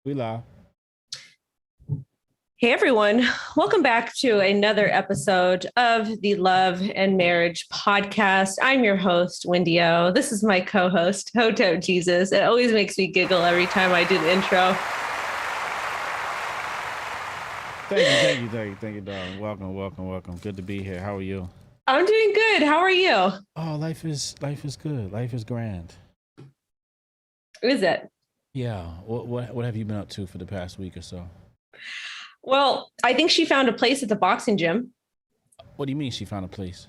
We live. Hey everyone, welcome back to another episode of the Love and Marriage podcast. I'm your host, Wendy O. This is my co-host, Hotep Jesus. It always makes me giggle every time I do the intro. Thank you, darling. Welcome. Good to be here. How are you? I'm doing good. How are you? Oh, life is good. Life is grand. Is it? Yeah. What have you been up to for the past week or so? Well, I think she found a place at the boxing gym. What do you mean she found a place?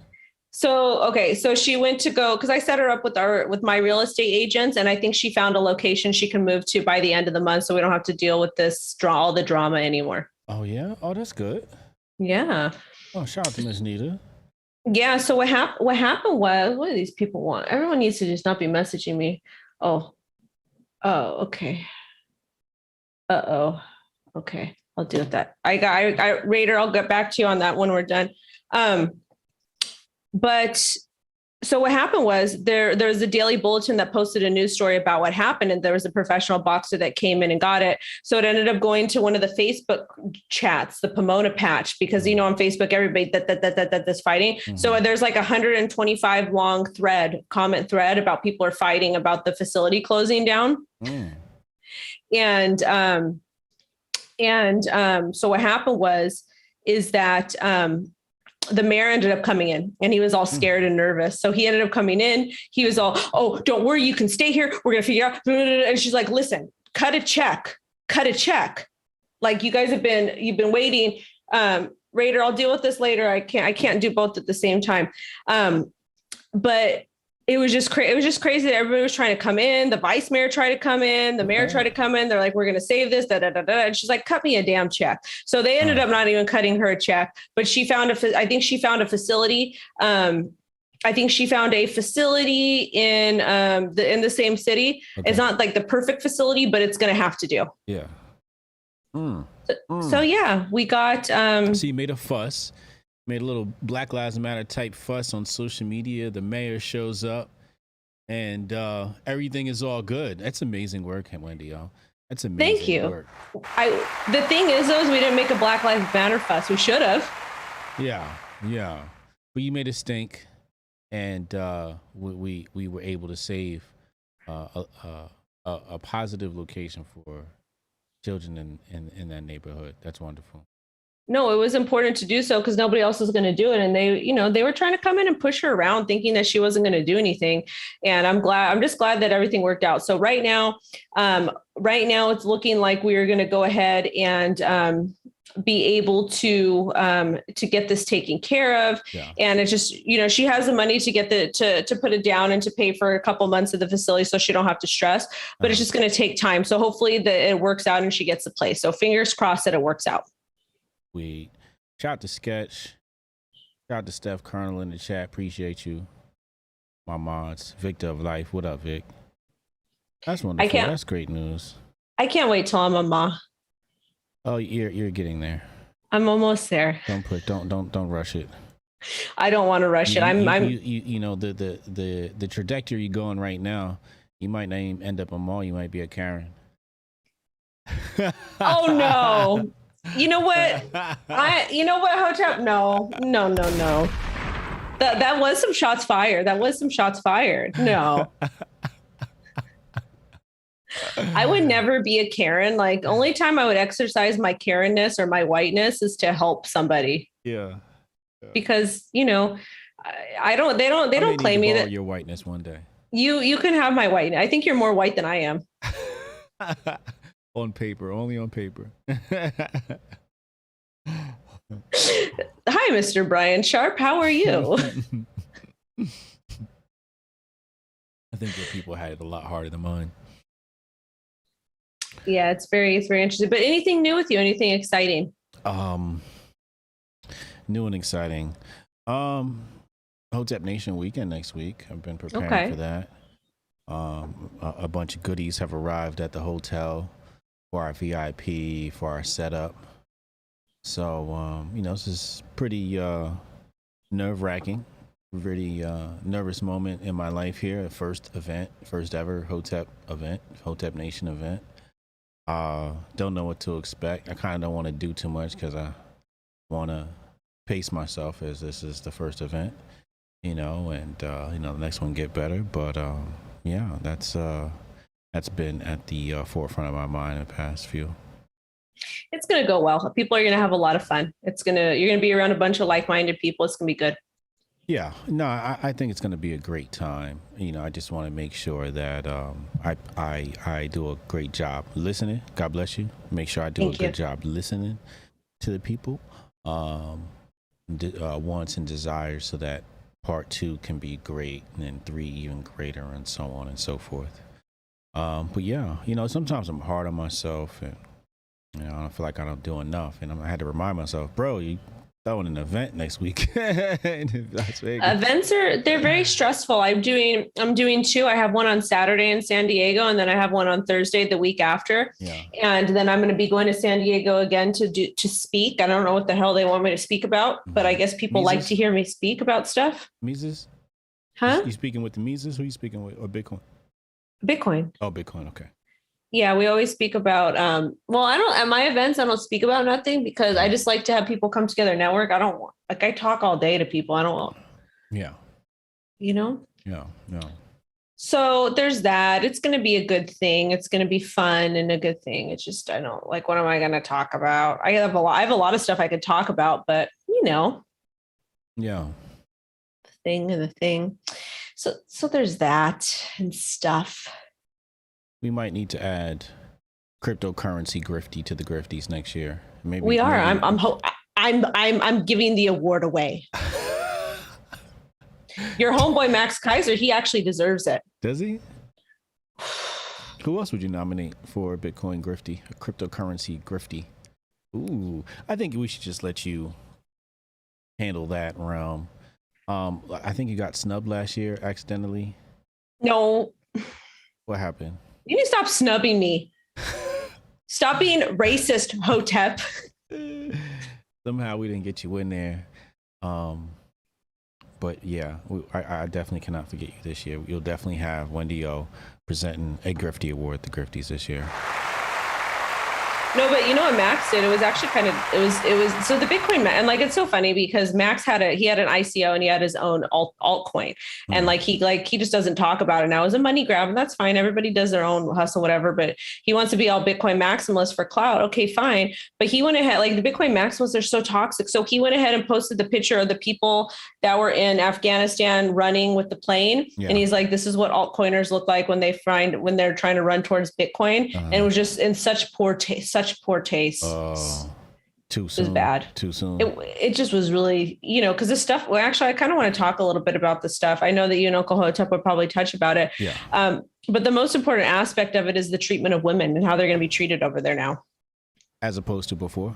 So she went to go because I set her up with my real estate agents, and I think she found a location she can move to by the end of the month, so we don't have to deal with all the drama anymore. Oh yeah. Oh, that's good. Yeah. Oh, shout out to Miss Nita. Yeah. So what happened was, what do these people want? Everyone needs to just not be messaging me. Oh. Okay. Okay. I'll deal with that. I Raider, I'll get back to you on that when we're done. But so what happened was there's a daily bulletin that posted a news story about what happened, and there was a professional boxer that came in and got it. So it ended up going to one of the Facebook chats, the Pomona patch, because on Facebook everybody that's fighting. Mm-hmm. So there's like 125 long comment thread about people are fighting about the facility closing down. So what happened is that the mayor ended up coming in, and he was all scared and nervous. So he ended up coming in. He was all, "Oh, don't worry, you can stay here. We're going to figure out." And she's like, "Listen, cut a check. Like you've been waiting. Raider, I'll deal with this later. I can't do both at the same time." But it was just crazy that everybody was trying to come in. The vice mayor tried to come in. The mayor tried to come in. They're like, "We're going to save this." And she's like, "Cut me a damn check." So they ended up not even cutting her a check. But I think she found a facility. I think she found a facility in the same city. Okay. It's not like the perfect facility, but it's going to have to do. Yeah. So yeah, we got. So you made a fuss. Made a little Black Lives Matter type fuss on social media. The mayor shows up, and everything is all good. That's amazing work, Wendy O. That's amazing. Thank you. Work. The thing is, though, is we didn't make a Black Lives Matter fuss. We should have. Yeah. But you made it stink, and we were able to save a positive location for children in that neighborhood. That's wonderful. No, it was important to do so because nobody else was going to do it. And they were trying to come in and push her around thinking that she wasn't going to do anything. And I'm just glad that everything worked out. So right now it's looking like we are going to go ahead and be able to get this taken care of. Yeah. And it's just, she has the money to get to put it down and to pay for a couple months of the facility so she don't have to stress, but it's just going to take time. So hopefully it works out and she gets the place. So fingers crossed that it works out. Shout out to Sketch. Shout out to Steph Colonel in the chat. Appreciate you. My mods. Victor of Life. What up, Vic? That's wonderful. That's great news. I can't wait till I'm a ma. Oh, you're getting there. I'm almost there. Don't rush it. I don't want to rush it. The trajectory you're going right now, you might not even end up a ma. You might be a Karen. Oh no. You know what? Hotep? No. That was some shots fired. No. I would never be a Karen. Like, only time I would exercise my Karenness or my whiteness is to help somebody. Yeah. Because, they don't claim me that your whiteness one day. You can have my whiteness. I think you're more white than I am. On paper, only on paper. Hi, Mr. Brian Sharp. How are you? I think that people had it a lot harder than mine. Yeah, it's very interesting. But anything new with you? Anything exciting? New and exciting. Hotep Nation weekend next week. I've been preparing for that. A bunch of goodies have arrived at the hotel for our VIP, for our setup. So, this is pretty nerve-wracking, really nervous moment in my life here. First ever Hotep Nation event. Don't know what to expect. I kind of don't want to do too much because I want to pace myself as this is the first event, and the next one get better. But yeah, that's been at the forefront of my mind the past few. It's going to go well. People are going to have a lot of fun. You're going to be around a bunch of like-minded people. It's going to be good. Yeah, no, I think it's going to be a great time. I just want to make sure that I do a great job listening. God bless you. Make sure I do good job listening to the people, wants and desires, so that part 2 can be great, and then 3 even greater, and so on and so forth. But yeah, sometimes I'm hard on myself, and I don't feel like I don't do enough, and I had to remind myself, bro, you throwing an event next week in Las Vegas. Events they're very stressful. I'm doing 2. I have one on Saturday in San Diego, and then I have one on Thursday the week after. Yeah. And then I'm going to be going to San Diego again to speak. I don't know what the hell they want me to speak about, but I guess people like to hear me speak about stuff. Mises? Huh? You speaking with the Mises? Who are you speaking with? Or Bitcoin? Bitcoin. Oh, Bitcoin. Okay. Yeah, we always speak about, at my events, I don't speak about nothing because I just like to have people come together, network. I talk all day to people. I don't want. Yeah. Yeah. No. So there's that. It's going to be a good thing. It's going to be fun and a good thing. It's just, I don't what am I going to talk about? I have a lot of stuff I could talk about, but Yeah. The thing. So there's that and stuff. We might need to add cryptocurrency grifty to the grifties next year. Maybe we are. I'm giving the award away. Your homeboy Max Kaiser, he actually deserves it. Does he? Who else would you nominate for Bitcoin grifty, a cryptocurrency grifty? Ooh, I think we should just let you handle that realm. I think you got snubbed last year accidentally. No. What happened? You need to stop snubbing me. Stop being racist, Hotep. Somehow we didn't get you in there. But yeah, I definitely cannot forget you this year. You'll definitely have Wendy O presenting a Grifty Award at the Grifties this year. No, but you know what Max did? It was actually it was so the Bitcoin, and it's so funny because Max had an ICO and he had his own altcoin, and he just doesn't talk about it now. It was a money grab, and that's fine. Everybody does their own hustle, whatever. But he wants to be all Bitcoin maximalist for clout. Okay, fine. But he went ahead, the Bitcoin maximalists are so toxic. So he went ahead and posted the picture of the people that were in Afghanistan running with the plane, and he's like, "This is what altcoiners look like when they're trying to run towards Bitcoin," and it was just in such poor taste. Too soon. It was bad. Too soon. It just was really, because this stuff, well, actually, I kind of want to talk a little bit about the stuff. I know that you and Uncle Hotep would probably touch about it. Yeah. But the most important aspect of it is the treatment of women and how they're going to be treated over there now. As opposed to before?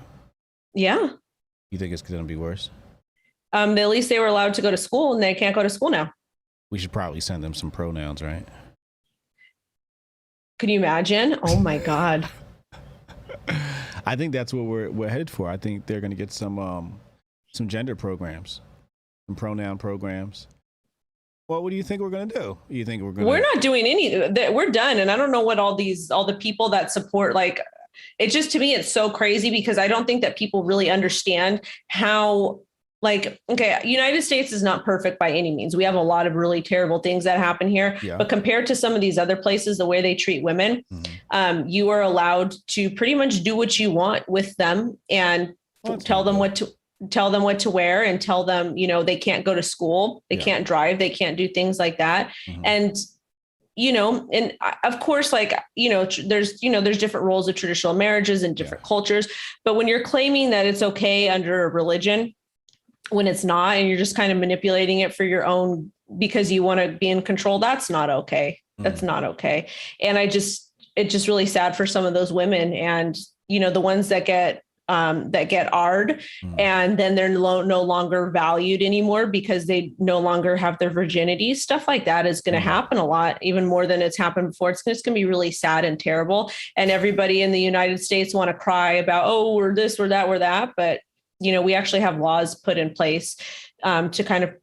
Yeah. You think it's going to be worse? At least they were allowed to go to school and they can't go to school now. We should probably send them some pronouns, right? Can you imagine? Oh my God. I think that's what we're headed for. I think they're going to get some gender programs, some pronoun programs. Well, what do you think we're going to do? You think we're not doing any, we're done. And I don't know what all the people that support, it just, to me, it's so crazy because I don't think that people really understand how, United States is not perfect by any means. We have a lot of really terrible things that happen here, but compared to some of these other places, the way they treat women, you are allowed to pretty much do what you want with them and tell them what to wear and tell them, they can't go to school, they can't drive, they can't do things like that. And and of course, there's different roles of traditional marriages and different cultures, but when you're claiming that it's okay under a religion, when it's not, and you're just kind of manipulating it for your own, because you want to be in control, that's not okay. That's not okay. And it's just really sad for some of those women and, the ones that get AR'd and then they're no longer valued anymore because they no longer have their virginity. Stuff like that is going to happen a lot, even more than it's happened before. It's going to be really sad and terrible. And everybody in the United States want to cry about, oh, we're this, we're that, we're that. But we actually have laws put in place to kind of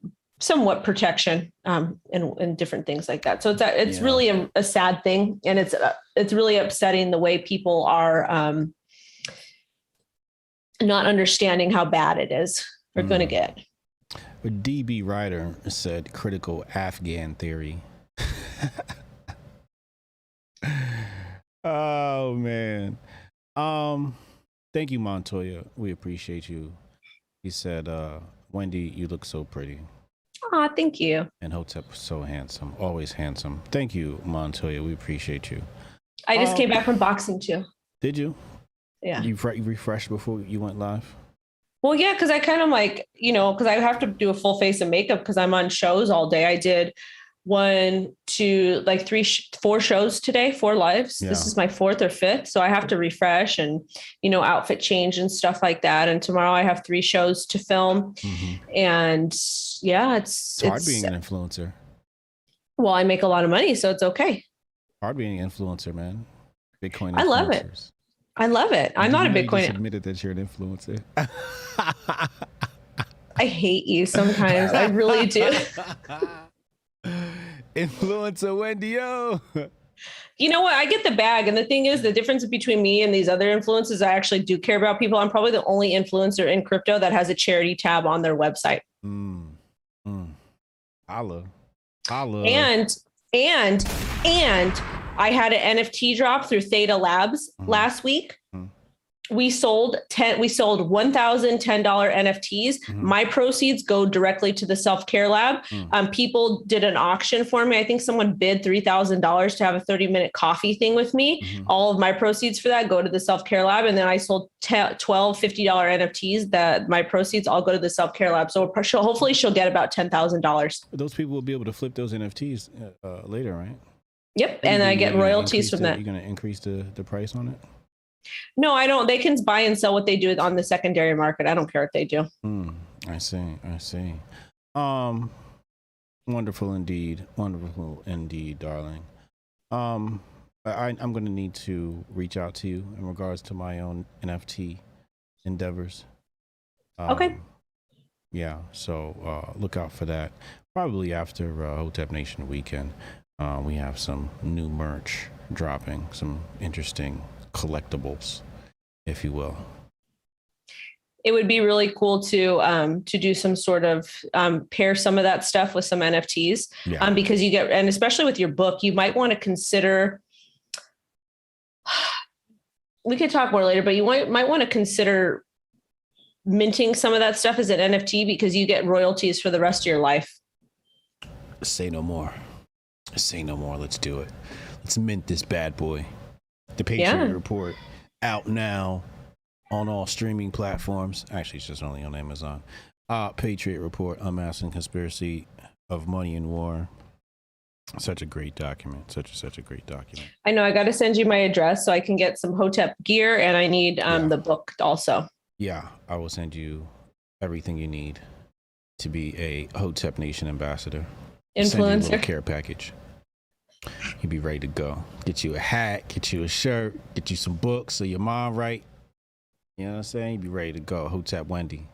somewhat protection and different things like that. So it's really a sad thing, and it's really upsetting the way people are not understanding how bad it is or going to get. But DB Ryder said critical Afghan theory. Oh man. Thank you, Montoya. We appreciate you. He said, Wendy, you look so pretty. Oh, thank you. And Hotep was so handsome, always handsome. Thank you, Montoya. We appreciate you. I just came back from boxing too. Did you? Yeah. You refreshed before you went live? Well, yeah, because I kind of like, because I have to do a full face of makeup because I'm on shows all day. I did 1, 2, like 3, 4 shows today, 4 lives. Yeah. This is my 4th or 5th. So I have to refresh and, outfit change and stuff like that. And tomorrow I have 3 shows to film. Mm-hmm. And yeah, it's hard being an influencer. Well, I make a lot of money, so it's okay. Hard being an influencer, man. Bitcoin influencers. I love it. I love it. I'm not a Bitcoin. You just admitted that you're an influencer. I hate you sometimes. I really do. Influencer Wendy O. You know what? I get the bag. And the thing is, the difference between me and these other influencers, I actually do care about people. I'm probably the only influencer in crypto that has a charity tab on their website. Holla. And I had an NFT drop through Theta Labs last week. We sold $1,010 NFTs. My proceeds go directly to the self-care lab. People did an auction for me. I think someone bid $3,000 to have a 30-minute coffee thing with me. All of my proceeds for that go to the self-care lab. And then I sold 12 $50 NFTs that my proceeds all go to the self-care lab. So hopefully she'll get about $10,000. Those people will be able to flip those NFTs later, right? Yep. And I get royalties from that. You're going to increase the price on it? No, I don't. They can buy and sell what they do on the secondary market. I don't care what they do. I see. Wonderful indeed, darling. I'm going to need to reach out to you in regards to my own NFT endeavors. Okay. Yeah. So look out for that. Probably after Hotep Nation weekend. We have some new merch dropping, some interesting collectibles, if you will. It would be really cool to do some sort of pair some of that stuff with some NFTs, because you get, and especially with your book, you might want to consider. We could talk more later, but you might want to consider minting some of that stuff as an NFT because you get royalties for the rest of your life. Say no more. Let's do it. Let's mint this bad boy. The Patriot Report out now on all streaming platforms. Actually, it's just only on Amazon. Patriot Report, Unmasking Conspiracy of Money and War. Such a great document. Such a great document. I know. I got to send you my address so I can get some Hotep gear, and I need the book also. Yeah, I will send you everything you need to be a Hotep Nation ambassador. Influencer. Send you a little care package. You'd be ready to go. Get you a hat, get you a shirt, get you some books so your mom write. You know what I'm saying? You'd be ready to go. Hotep Wendy.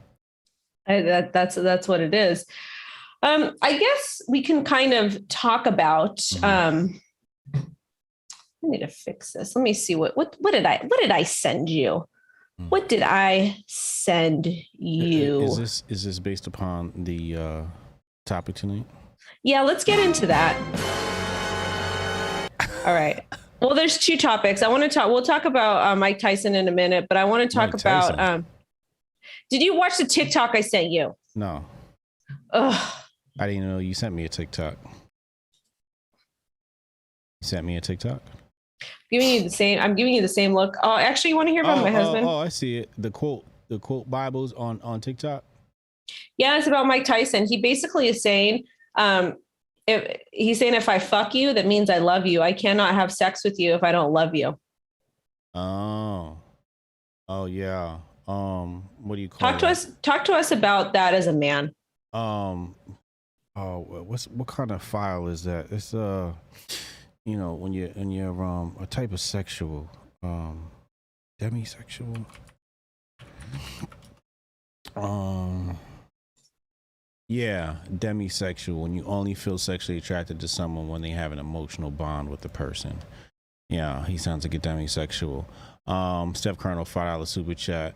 That's what it is. I guess we can kind of talk about. I need to fix this. Let me see what did I send you? What did I send you? Is this based upon the topic tonight? Yeah, let's get into that. All right. Well, there's 2 topics. We'll talk about Mike Tyson in a minute, but I want to talk about, did you watch the TikTok I sent you? No. Ugh. I didn't even know you sent me a TikTok. You sent me a TikTok? I'm giving you the same look. Oh, actually, you want to hear about my husband? Oh, I see it. The quote Bibles on TikTok. Yeah, it's about Mike Tyson. He basically is saying, if I fuck you, that means I love you. I cannot have sex with you if I don't love you. Oh yeah. What do you call Talk to us about that as a man. What kind of file is that? It's when you're a type of sexual, demisexual. Yeah, demisexual. When you only feel sexually attracted to someone when they have an emotional bond with the person. Yeah, he sounds like a demisexual. Steph Colonel, $5 super chat.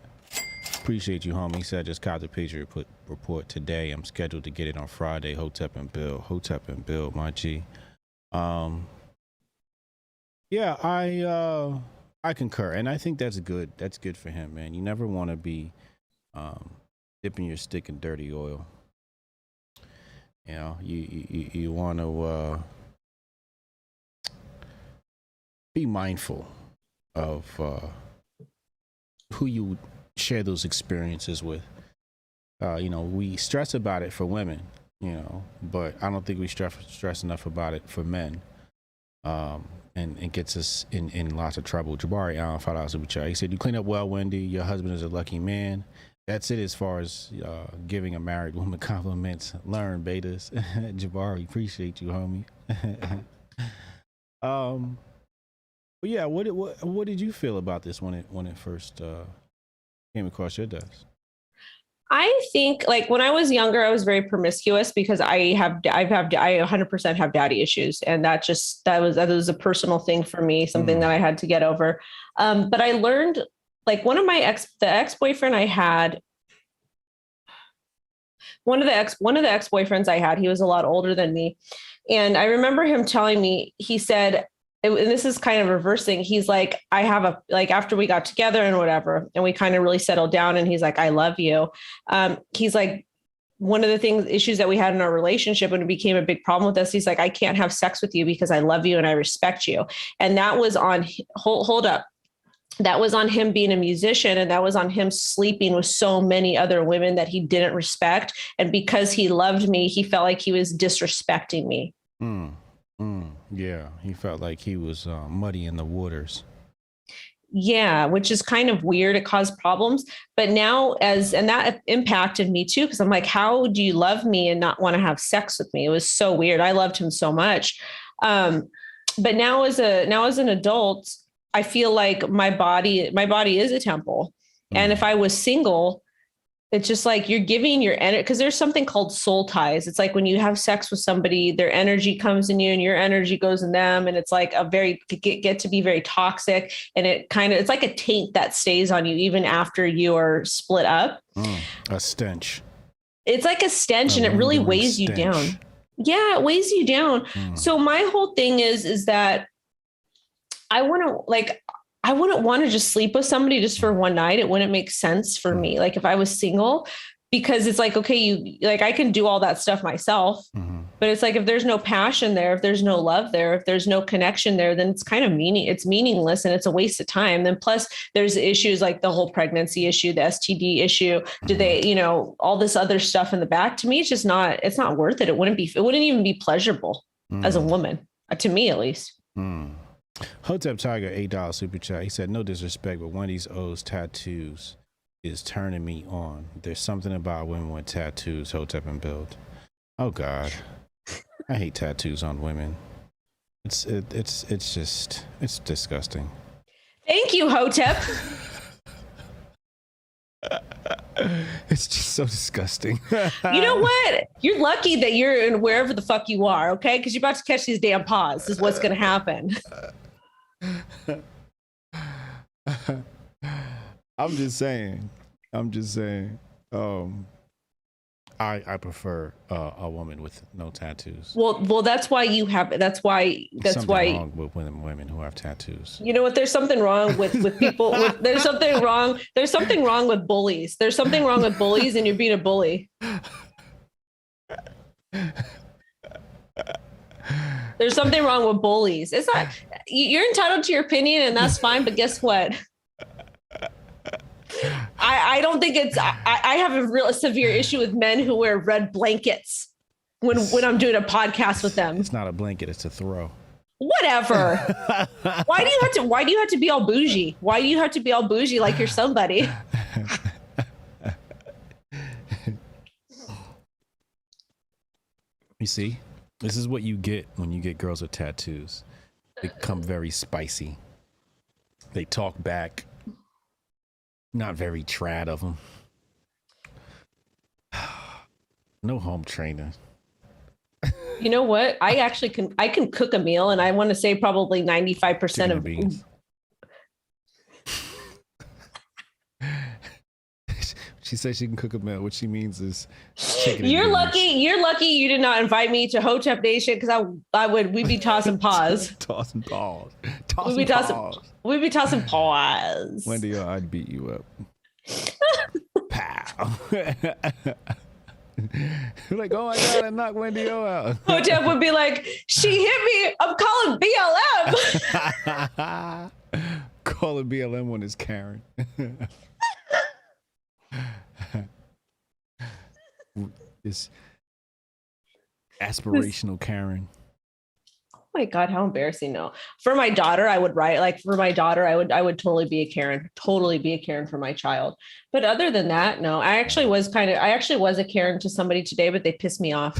Appreciate you, homie. He said just caught the Patriot report today. I'm scheduled to get it on Friday. Hotep and Bill. Hotep and Bill, my G. Yeah, I concur, and I think that's good. That's good for him, man. You never want to be dipping your stick in dirty oil. You know, you want to be mindful of who you share those experiences with. You know, we stress about it for women, you know, but I don't think we stress enough about it for men. And it gets us in lots of trouble. Jabari Allen, $5 super chat. He said, "You clean up well, Wendy. Your husband is a lucky man." That's it as far as giving a married woman compliments. Learn, betas. Jabari, appreciate you, homie. But yeah, what did you feel about this when it first came across your desk? I think like when I was younger, I was very promiscuous because I 100% have daddy issues. And that was a personal thing for me, something that I had to get over. But I learned like one of the ex-boyfriend I had, one of the ex-boyfriends I had, he was a lot older than me. And I remember him telling me, he said, and this is kind of reversing. He's like, after we got together and whatever, and we kind of really settled down and he's like, I love you. He's like, one of the issues that we had in our relationship when it became a big problem with us, he's like, I can't have sex with you because I love you and I respect you. And that was on, hold up. That was on him being a musician, and that was on him sleeping with so many other women that he didn't respect. And because he loved me, he felt like he was disrespecting me. Yeah, he felt like he was muddy in the waters. Yeah, which is kind of weird. It caused problems. But now and that impacted me too, because I'm like, how do you love me and not want to have sex with me? It was so weird. I loved him so much. But now as an adult, I feel like my body is a temple. And if I was single, it's just like you're giving your energy, because there's something called soul ties. It's like when you have sex with somebody, their energy comes in you and your energy goes in them. And it's like get to be very toxic. And it's like a taint that stays on you even after you are split up. A stench. It's like a stench, and it really weighs you down. Yeah, it weighs you down. So my whole thing is that I wouldn't want to just sleep with somebody just for one night. It wouldn't make sense for me. Like if I was single, because it's like, okay, I can do all that stuff myself, but it's like, if there's no passion there, if there's no love there, if there's no connection there, then it's kind of it's meaningless and it's a waste of time. Then plus there's issues like the whole pregnancy issue, the STD issue. Do they, all this other stuff in the back? To me, it's not worth it. It wouldn't even be pleasurable as a woman, to me at least. Hotep Tiger, $8 super chat. He said, no disrespect, but Wendy's O's tattoos is turning me on. There's something about women with tattoos, Hotep and Build. Oh God, I hate tattoos on women. It's disgusting. Thank you, Hotep. It's just so disgusting. You know what? You're lucky that you're in wherever the fuck you are, okay? Because you're about to catch these damn paws. This is what's going to happen. I'm just saying. I prefer a woman with no tattoos. Well, that's why you have. That's why. Wrong with women who have tattoos. You know what? There's something wrong with people. There's something wrong. There's something wrong with bullies. There's something wrong with bullies, and you're being a bully. There's something wrong with bullies. It's not. You're entitled to your opinion, and that's fine. But guess what? I don't think it's. I have a real severe issue with men who wear red blankets when I'm doing a podcast with them. It's not a blanket; it's a throw. Whatever. Why do you have to be all bougie? Why do you have to be all bougie like you're somebody? You see, this is what you get when you get girls with tattoos. They come very spicy. They talk back. Not very trad of them. No home trainer. You know what? I can cook a meal, and I want to say probably 95% of beans. She says she can cook a meal. What she means is chicken. You're lucky you did not invite me to Hotep Nation, because we'd be tossing paws. Tossing paws. We'd be tossing paws. Wendy O, I'd beat you up. Pow. Like, oh my God, I knocked Wendy O out. Hotep would be like, she hit me. I'm calling BLM. Calling BLM on his Karen. This aspirational Karen. Oh my God, how embarrassing. No. For my daughter, I would write, like, for my daughter, I would totally be a Karen for my child. But other than that, no. I actually was a Karen to somebody today, but they pissed me off.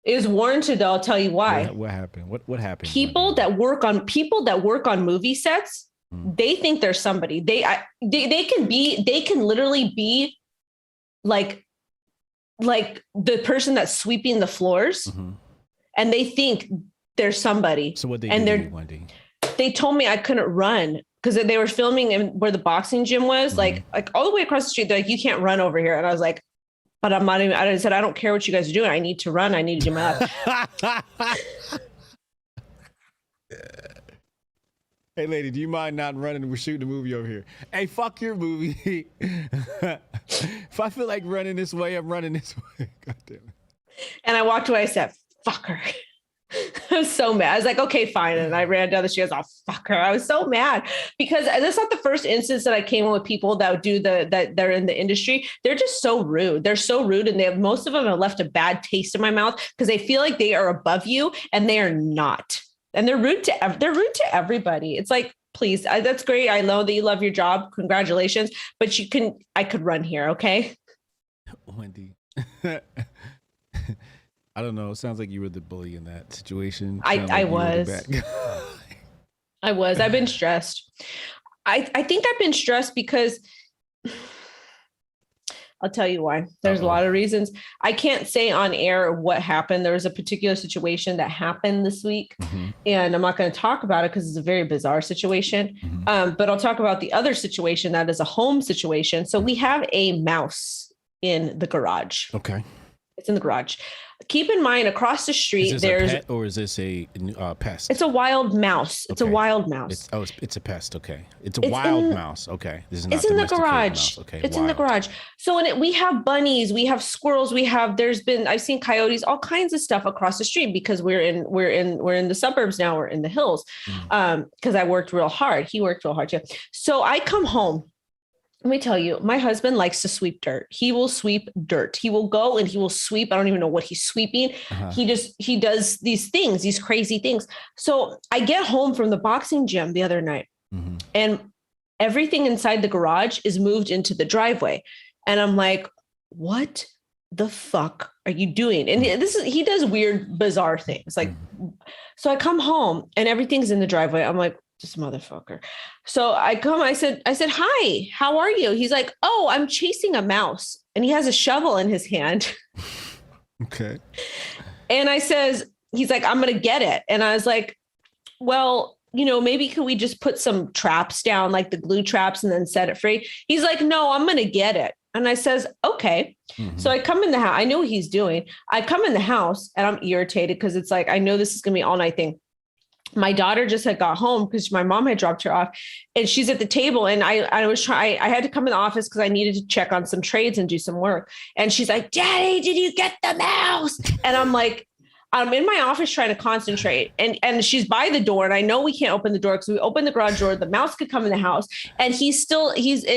It was warranted, though. I'll tell you why. What happened? What happened? People that work on movie sets, they think they're somebody. They can literally be like the person that's sweeping the floors, and they think they're somebody. So what they do, Wendy? They told me I couldn't run because they were filming in where the boxing gym was, like all the way across the street. They're like, you can't run over here. And I was like, but I'm not even, I said, I don't care what you guys are doing. I need to run. I need to do my life. Hey, lady, do you mind not running? We're shooting a movie over here. Hey, fuck your movie. If I feel like running this way, I'm running this way. God damn it. And I walked away. I said, fuck her. I was so mad. I was like, okay, fine. And I ran down the stairs. Oh, fuck her. I was so mad because that's not the first instance that I came in with people that do that they're in the industry. They're just so rude. They're so rude. And most of them have left a bad taste in my mouth because they feel like they are above you and they are not. And they're rude to everybody. It's like, please, that's great. I know that you love your job. Congratulations. But I could run here. Okay. Wendy. I don't know. It sounds like you were the bully in that situation. I was. I was. I've been stressed. I think I've been stressed because I'll tell you why. There's a lot of reasons. I can't say on air what happened. There was a particular situation that happened this week, and I'm not going to talk about it because it's a very bizarre situation. But I'll talk about the other situation that is a home situation. So we have a mouse in the garage. Okay. It's in the garage. Keep in mind, across the street, there's a pet, or is this a pest? It's a wild mouse. It's a wild mouse. It's a pest. Okay. It's a wild mouse. Okay. This is not it's in the garage. Okay. It's in the garage. So we have bunnies, we have squirrels, I've seen coyotes, all kinds of stuff across the street because we're in the suburbs now. We're in the hills. Because I worked real hard. He worked real hard too. So I come home. Let me tell you, my husband likes to sweep dirt. He will sweep dirt. He will go and he will sweep. I don't even know what he's sweeping. He does these things, these crazy things. So I get home from the boxing gym the other night and everything inside the garage is moved into the driveway. And I'm like, what the fuck are you doing? And he does weird, bizarre things. Like, so I come home and everything's in the driveway. I'm like, this motherfucker. So I said, hi, how are you? He's like, oh, I'm chasing a mouse. And he has a shovel in his hand. Okay. And he's like, I'm going to get it. And I was like, well, maybe could we just put some traps down, like the glue traps, and then set it free? He's like, no, I'm going to get it. And I says, okay. So I come in the house. I know what he's doing. I come in the house and I'm irritated because it's like, I know this is going to be an all night thing. My daughter just had got home because my mom had dropped her off and she's at the table. And I had to come in the office because I needed to check on some trades and do some work. And she's like, Daddy, did you get the mouse? And I'm like, I'm in my office trying to concentrate and she's by the door and I know we can't open the door because we open the garage door. The mouse could come in the house and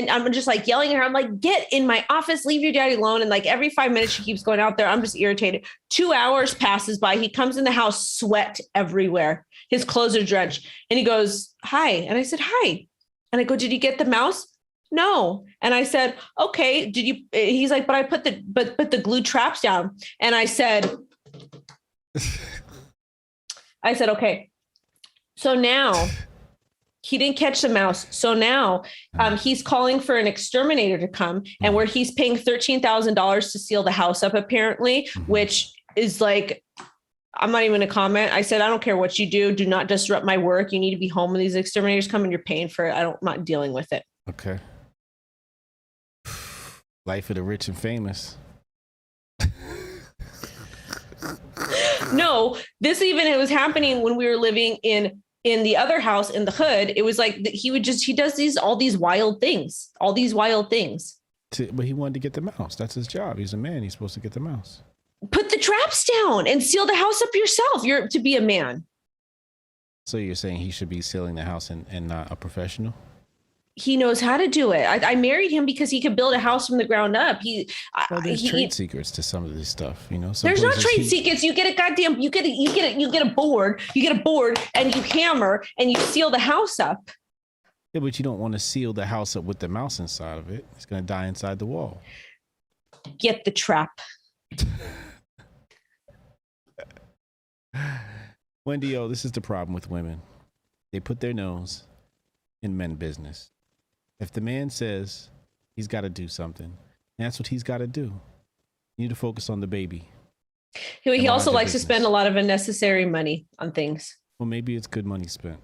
I'm just like yelling at her. I'm like, get in my office, leave your daddy alone. And like every 5 minutes she keeps going out there. I'm just irritated. 2 hours passes by. He comes in the house, sweat everywhere. His clothes are drenched and he goes, hi. And I said, hi. And I go, did you get the mouse? No. And I said, okay, did you, he's like, but I put the glue traps down. And I said, okay. So now He didn't catch the mouse. So now he's calling for an exterminator to come, and where he's paying $13,000 to seal the house up, apparently, which is like, I'm not even going to comment. I said, I don't care what you do. Do not disrupt my work. You need to be home when these exterminators come and you're paying for it. I'm not dealing with it. Okay. Life of the rich and famous. No, it was happening when we were living in the other house in the hood. It was like he does all these wild things. But he wanted to get the mouse. That's his job. He's a man. He's supposed to get the mouse. Put the traps down and seal the house up yourself. You're to be a man. So you're saying he should be sealing the house and not a professional? He knows how to do it. I married him because he could build a house from the ground up. There's trade secrets to some of this stuff, you know. There's not trade secrets. You get a board and you hammer and you seal the house up. Yeah, but you don't want to seal the house up with the mouse inside of it. It's going to die inside the wall. Get the trap. Wendy O, this is the problem with women. They put their nose in men business. If the man says he's got to do something, that's what he's got to do. You need to focus on the baby. He also likes to spend a lot of unnecessary money on things. Well, maybe it's good money spent.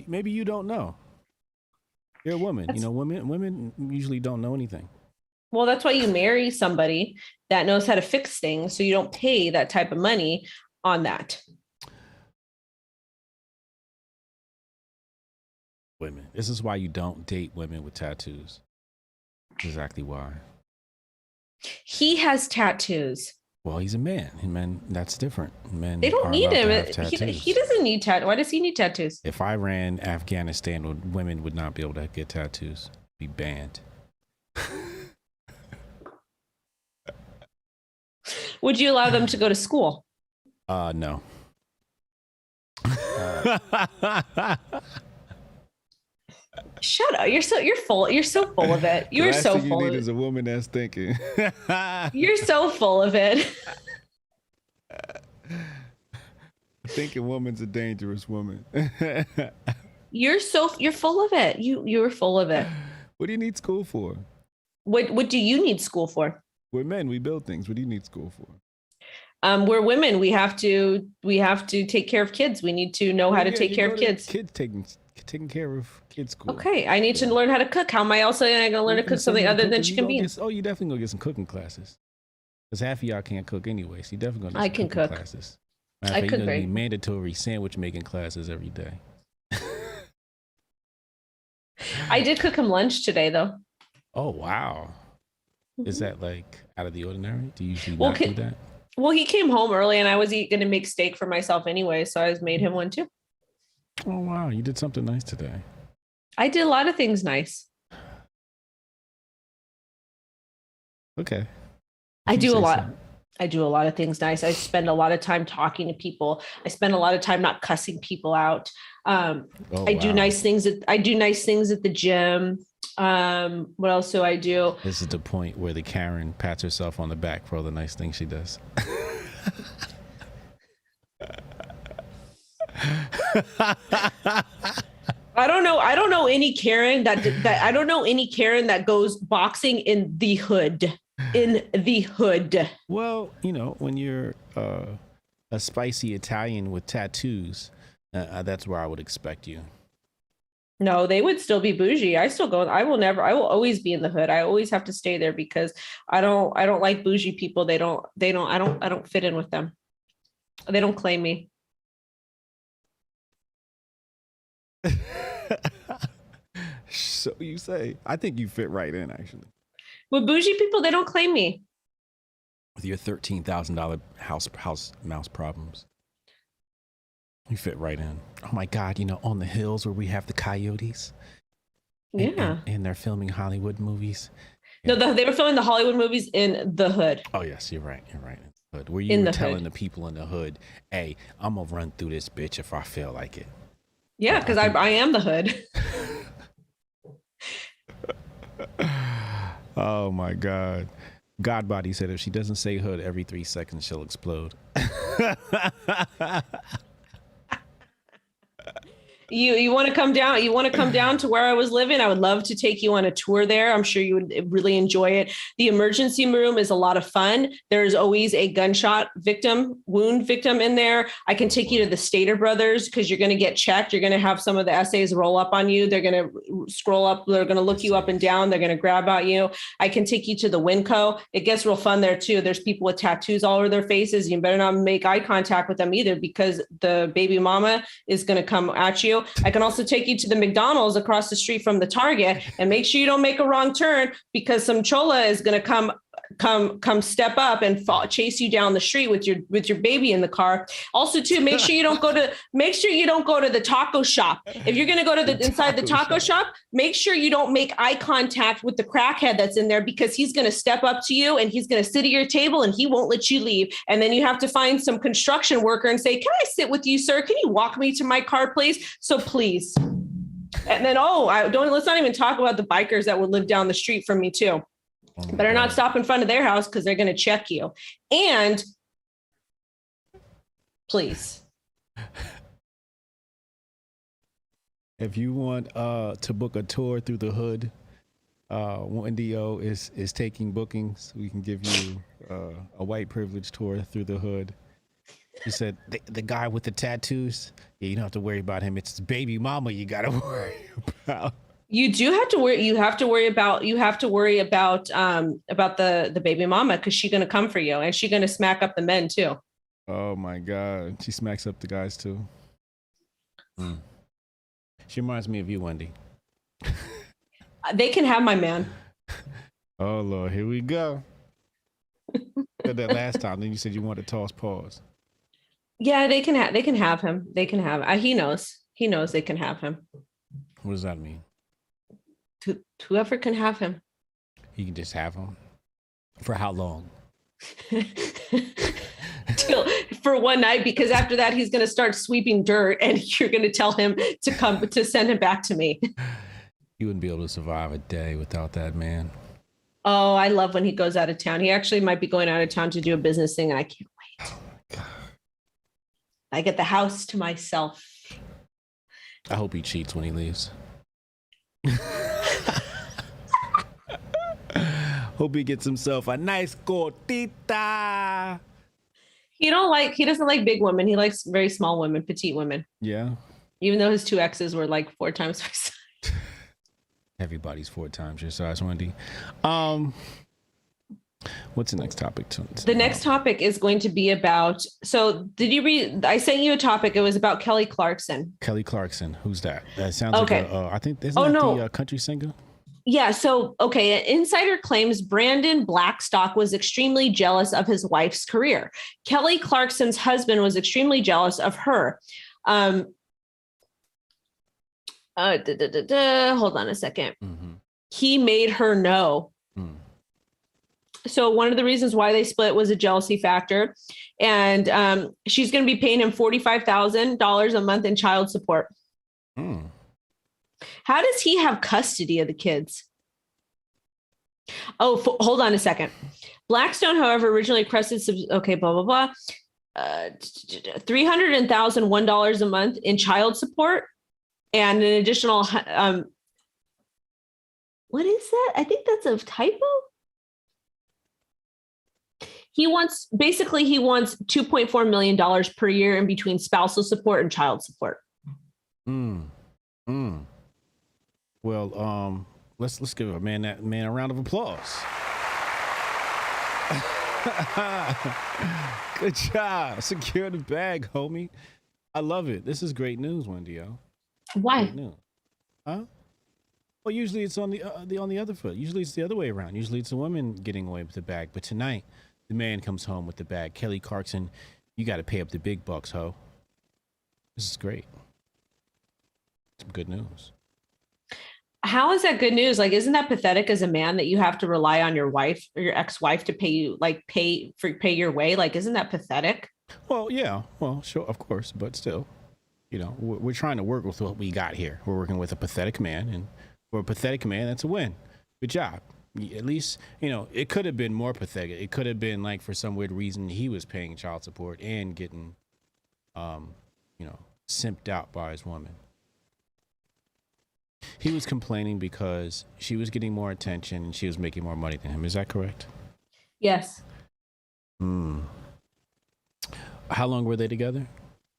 Maybe you don't know. You're a woman. Women usually don't know anything. Well, that's why you marry somebody that knows how to fix things, so you don't pay that type of money on that. Women. This is why you don't date women with tattoos. Exactly why. He has tattoos. Well, he's a man. And men, that's different. Men, they don't need him. He doesn't need tattoos. Why does he need tattoos? If I ran Afghanistan, women would not be able to get tattoos. Be banned. Would you allow them to go to school? No. Shut up. You're so full of it. You're so full. You need is a woman that's thinking. You're so full of it. Thinking woman's a dangerous woman. You're full of it. You're full of it. What do you need school for? What do you need school for? We're men, we build things. What do you need school for? We're women. We have to take care of kids. We need to know how to take care of kids. Kids taking care of kids' school. Okay, I need to learn how to cook. How am I also going to learn to cook something other than chicken beans? You definitely gonna get some cooking classes. Because half of y'all can't cook anyway. So you definitely gonna get some cooking classes. I cook great. Mandatory sandwich making classes every day. I did cook him lunch today, though. Oh wow! Is that like out of the ordinary? Do you usually not do that? Well, he came home early, and I was going to make steak for myself anyway, so I made him one too. Oh wow! You did something nice today. I did a lot of things nice. Okay. I do a lot of things nice. I spend a lot of time talking to people. I spend a lot of time not cussing people out. I do nice things at the gym. What else do I do? This is the point where the Karen pats herself on the back for all the nice things she does. I don't know any Karen that goes boxing in the hood. Well, when you're a spicy Italian with tattoos, that's where I would expect you. No, they would still be bougie. I will always be in the hood. I always have to stay there because I don't like bougie people. I don't fit in with them. They don't claim me. So you say. I think you fit right in, actually. With bougie people, they don't claim me. With your $13,000 house mouse problems. You fit right in. Oh my God, on the hills where we have the coyotes. Yeah. And they're filming Hollywood movies. No, they were filming the Hollywood movies in the hood. Oh yes, you're right. Hood. Where you were telling the people in the hood, hey, I'm gonna run through this bitch if I feel like it. Yeah, because I am the hood. Oh my God. Godbody said if she doesn't say hood every 3 seconds, she'll explode. You want to come down? You want to come down to where I was living? I would love to take you on a tour there. I'm sure you would really enjoy it. The emergency room is a lot of fun. There's always a gunshot wound victim in there. I can take you to the Stater Brothers because you're going to get checked. You're going to have some of the essays roll up on you. They're going to scroll up. They're going to look you up and down. They're going to grab at you. I can take you to the Winco. It gets real fun there too. There's people with tattoos all over their faces. You better not make eye contact with them either because the baby mama is going to come at you. I can also take you to the McDonald's across the street from the Target and make sure you don't make a wrong turn because some chola is going to come step up and chase you down the street with your baby in the car. Also, too, make sure you don't go to the taco shop. If you're going to go to inside the taco shop, make sure you don't make eye contact with the crackhead that's in there because he's going to step up to you and he's going to sit at your table and he won't let you leave. And then you have to find some construction worker and say, "Can I sit with you, sir? Can you walk me to my car, please?" So please. And then, let's not even talk about the bikers that would live down the street from me too. Better not stop in front of their house because they're going to check you. And please. If you want to book a tour through the hood, Wendy O is taking bookings. We can give you a white privilege tour through the hood. He said the guy with the tattoos, you don't have to worry about him. It's his baby mama you got to worry about. You do have to worry. You have to worry about the baby mama because she's going to come for you and she's going to smack up the men too. Oh my God. She smacks up the guys too. She reminds me of you, Wendy. They can have my man. Oh Lord, here we go. Said that last time. Then you said you wanted to toss paws. Yeah, they can have him. They can have. He knows they can have him. What does that mean? Whoever can have him. He can just have him. For how long? For one night, because after that he's going to start sweeping dirt, and you're going to tell him to send him back to me. You wouldn't be able to survive a day without that man. Oh, I love when he goes out of town. He actually might be going out of town to do a business thing, and I can't wait. Oh my God. I get the house to myself. I hope he cheats when he leaves. Hope he gets himself a nice gordita. He doesn't like big women. He likes very small women, petite women. Yeah. Even though his 2 exes were like 4 times my size. Everybody's 4 times your size, Wendy. What's the next topic? The next topic is going to be about, did you read, I sent you a topic. It was about Kelly Clarkson. Kelly Clarkson. Who's that? That sounds okay. Like I think, isn't that the country singer? Yeah. So, okay. An insider claims Brandon Blackstock was extremely jealous of his wife's career. Kelly Clarkson's husband was extremely jealous of her. Hold on a second. Mm-hmm. He made her know. So one of the reasons why they split was a jealousy factor. And she's going to be paying him $45,000 a month in child support. How does he have custody of the kids? Hold on a second. Blackstone, however, originally requested, $300,001 a month in child support and an additional, what is that? I think that's a typo. He wants $2.4 million per year in between spousal support and child support. Well, let's give a man a round of applause. Good job. Secure the bag, homie. I love it. This is great news, Wendy O. Why? Great news. Huh? Well, usually it's on the other foot. Usually it's the other way around. Usually it's the woman getting away with the bag. But tonight, the man comes home with the bag. Kelly Clarkson, you got to pay up the big bucks, ho. This is great. Some good news. How is that good news? Like, isn't that pathetic as a man that you have to rely on your wife or your ex-wife to pay you, like pay your way? Like, isn't that pathetic? Well, yeah. Well, sure, of course, but still, we're trying to work with what we got here. We're working with a pathetic man, and for a pathetic man, that's a win. Good job. At least, it could have been more pathetic. It could have been like for some weird reason he was paying child support and getting, simped out by his woman. He was complaining because she was getting more attention and she was making more money than him. Is that correct? Yes. How long were they together?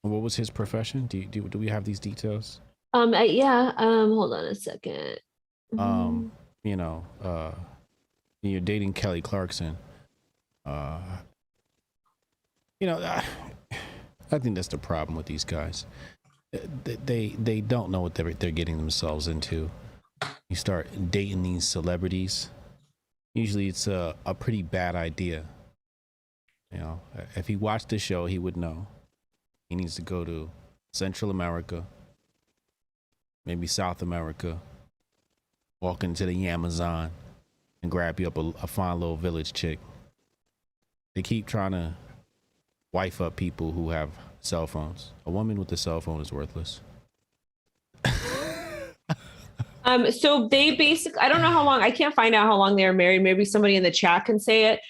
What was his profession? Do we have these details? Yeah. Hold on a second. You're dating Kelly Clarkson. I think that's the problem with these guys. They don't know what they're getting themselves into. You start dating these celebrities. Usually it's a pretty bad idea. If he watched the show, he would know. He needs to go to Central America, maybe South America, walk into the Amazon and grab you up a fine little village chick. They keep trying to wife up people who have cell phones. A woman with a cell phone is worthless. So they basically, I don't know how long, I can't find out how long they were married. Maybe somebody in the chat can say it.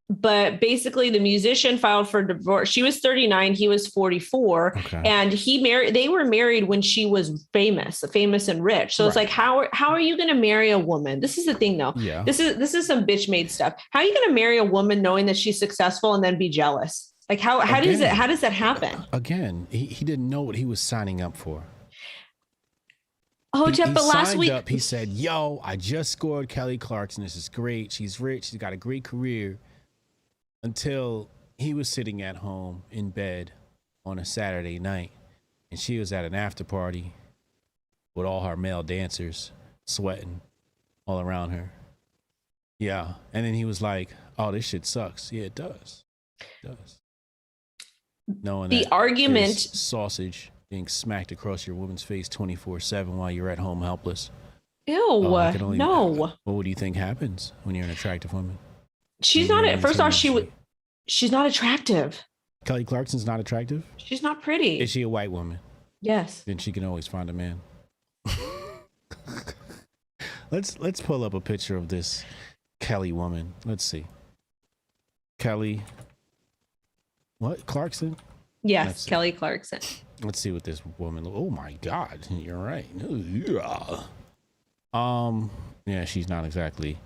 But basically the musician filed for divorce. She was 39. He was 44. Okay. And they were married when she was famous and rich. So It's like, how are you going to marry a woman? This is the thing though. Yeah. This is some bitch made stuff. How are you going to marry a woman knowing that she's successful and then be jealous? Like how does that happen? Again, he didn't know what he was signing up for. Hotep, but last week he said, "Yo, I just scored Kelly Clarkson. This is great. She's rich. She's got a great career." Until he was sitting at home in bed on a Saturday night, and she was at an after party with all her male dancers sweating all around her. Yeah, and then he was like, "Oh, this shit sucks." Yeah, it does. It does. Knowing the argument sausage being smacked across your woman's face 24/7 while you're at home helpless. Ew, no. What do you think happens when you're an attractive woman? She's not. First off, she's not attractive. Kelly Clarkson's not attractive? She's not pretty. Is she a white woman? Yes. Then she can always find a man. Let's pull up a picture of this Kelly woman. Let's see. Kelly. What? Clarkson? Yes, Kelly Clarkson. Let's see what this woman. Oh my God, you're right. Yeah, she's not exactly,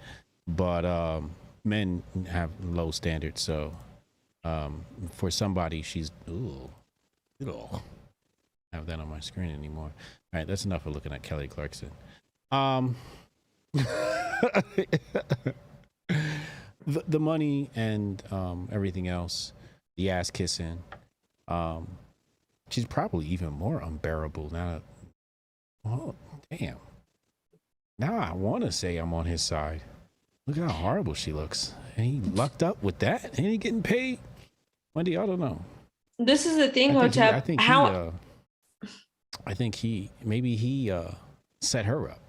but men have low standards, so for somebody, she's I don't have that on my screen anymore. All right, that's enough of looking at Kelly Clarkson. The money and everything else, the ass kissing, she's probably even more unbearable now. Oh, damn. Now I want to say I'm on his side. Look how horrible she looks. And he lucked up with that. And he getting paid. Wendy, I don't know. This is the thing, Hotep. I think he set her up.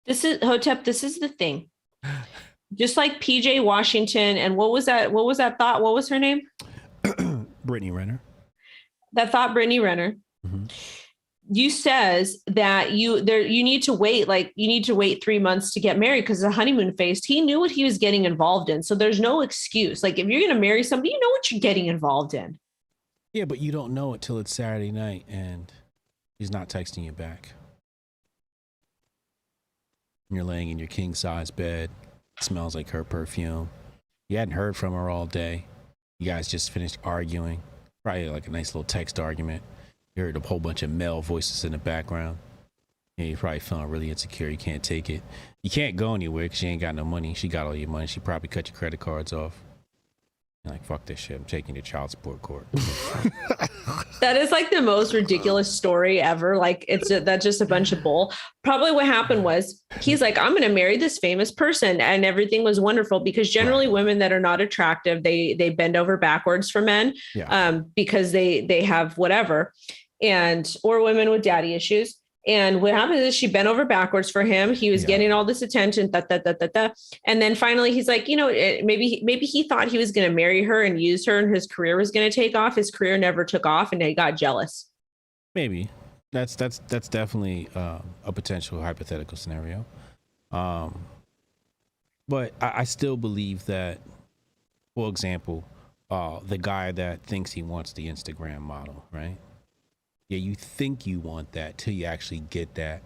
This is Hotep. This is the thing. Just like PJ Washington and what was that thought? What was her name? Brittany Renner. That thought, Brittany Renner. Mm-hmm. You says that you need to wait 3 months to get married because the honeymoon phase. He knew what he was getting involved in. So there's no excuse. Like if you're going to marry somebody, you know what you're getting involved in. Yeah, but you don't know it till it's Saturday night and he's not texting you back. And you're laying in your king size bed. It smells like her perfume. You hadn't heard from her all day. You guys just finished arguing. Probably like a nice little text argument. You heard a whole bunch of male voices in the background. Yeah, you're probably feeling really insecure. You can't take it. You can't go anywhere because you ain't got no money. She got all your money. She probably cut your credit cards off. You're like, fuck this shit. I'm taking you to child support court. That is like the most ridiculous story ever. Like that's just a bunch of bull. Probably what happened was he's like, I'm going to marry this famous person. And everything was wonderful because generally women that are not attractive, they bend over backwards for men because they have whatever. Or women with daddy issues. And what happened is she bent over backwards for him. He was getting all this attention. And then finally he's like, maybe he thought he was going to marry her and use her and his career was going to take off. His career never took off and he got jealous. Maybe that's definitely a potential hypothetical scenario. But I still believe that, for example, the guy that thinks he wants the Instagram model, right? Yeah, you think you want that till you actually get that.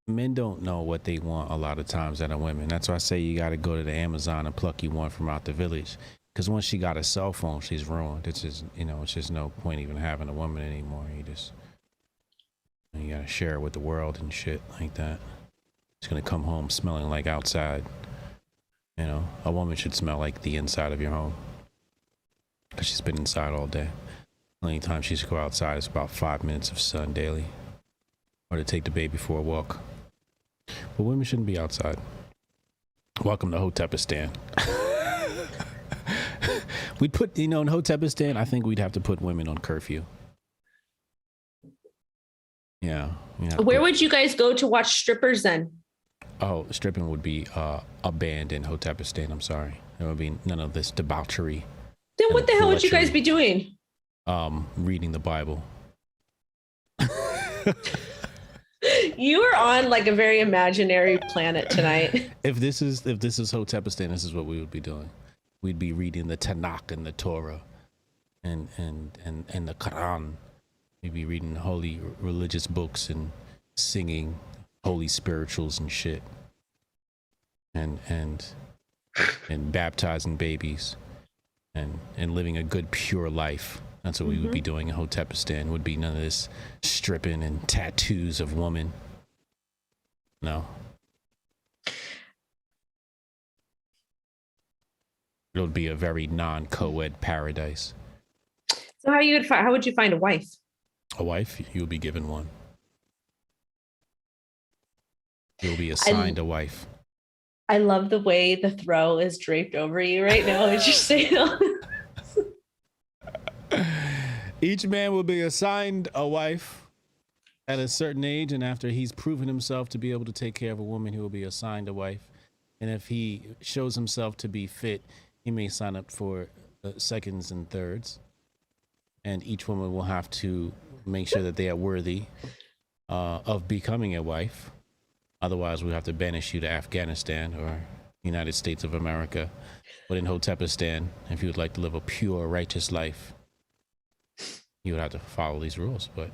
Men don't know what they want a lot of times out of women. That's why I say you got to go to the Amazon and pluck you one from out the village. Because once she got a cell phone, she's ruined. It's just, it's just no point even having a woman anymore. You got to share it with the world and shit like that. It's going to come home smelling like outside. A woman should smell like the inside of your home. Because she's been inside all day. The only time she should go outside is about 5 minutes of sun daily. Or to take the baby for a walk. But women shouldn't be outside. Welcome to Hotepistan. We'd put, in Hotepistan, I think we'd have to put women on curfew. Yeah. Where would you guys go to watch strippers then? Oh, stripping would be banned in Hotepistan. I'm sorry. There would be none of this debauchery. Then what the hell would you guys be doing? Reading the Bible. You are on like a very imaginary planet tonight. If this is Hotepistan, this is what we would be doing. We'd be reading the Tanakh and the Torah and the Quran. We'd be reading holy religious books and singing holy spirituals and shit. And baptizing babies and living a good pure life. That's what we would be doing in Hotepistan. Would be none of this stripping and tattoos of women. No. It would be a very non-co-ed paradise. So how would you find a wife? A wife? You'll be given one. You'll be assigned a wife. I love the way the throw is draped over you right now. As you say Each man will be assigned a wife at a certain age, and after he's proven himself to be able to take care of a woman, he will be assigned a wife. And if he shows himself to be fit, he may sign up for seconds and thirds. And each woman will have to make sure that they are worthy of becoming a wife. Otherwise, we'll have to banish you to Afghanistan or United States of America. But in Hotepistan, if you would like to live a pure, righteous life, you would have to follow these rules. But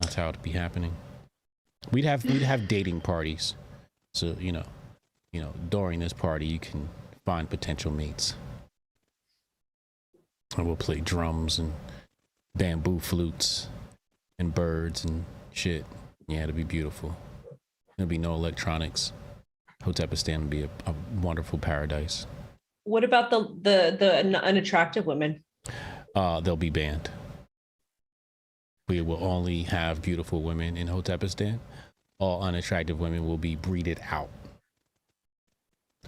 that's how it'd be happening. We'd have dating parties. So, during this party, you can find potential mates. And we'll play drums and bamboo flutes and birds and shit. Yeah, it'll be beautiful. There'll be no electronics. Hotepistan would be a wonderful paradise. What about the unattractive women? They'll be banned. We will only have beautiful women in Hotepistan. All unattractive women will be breeded out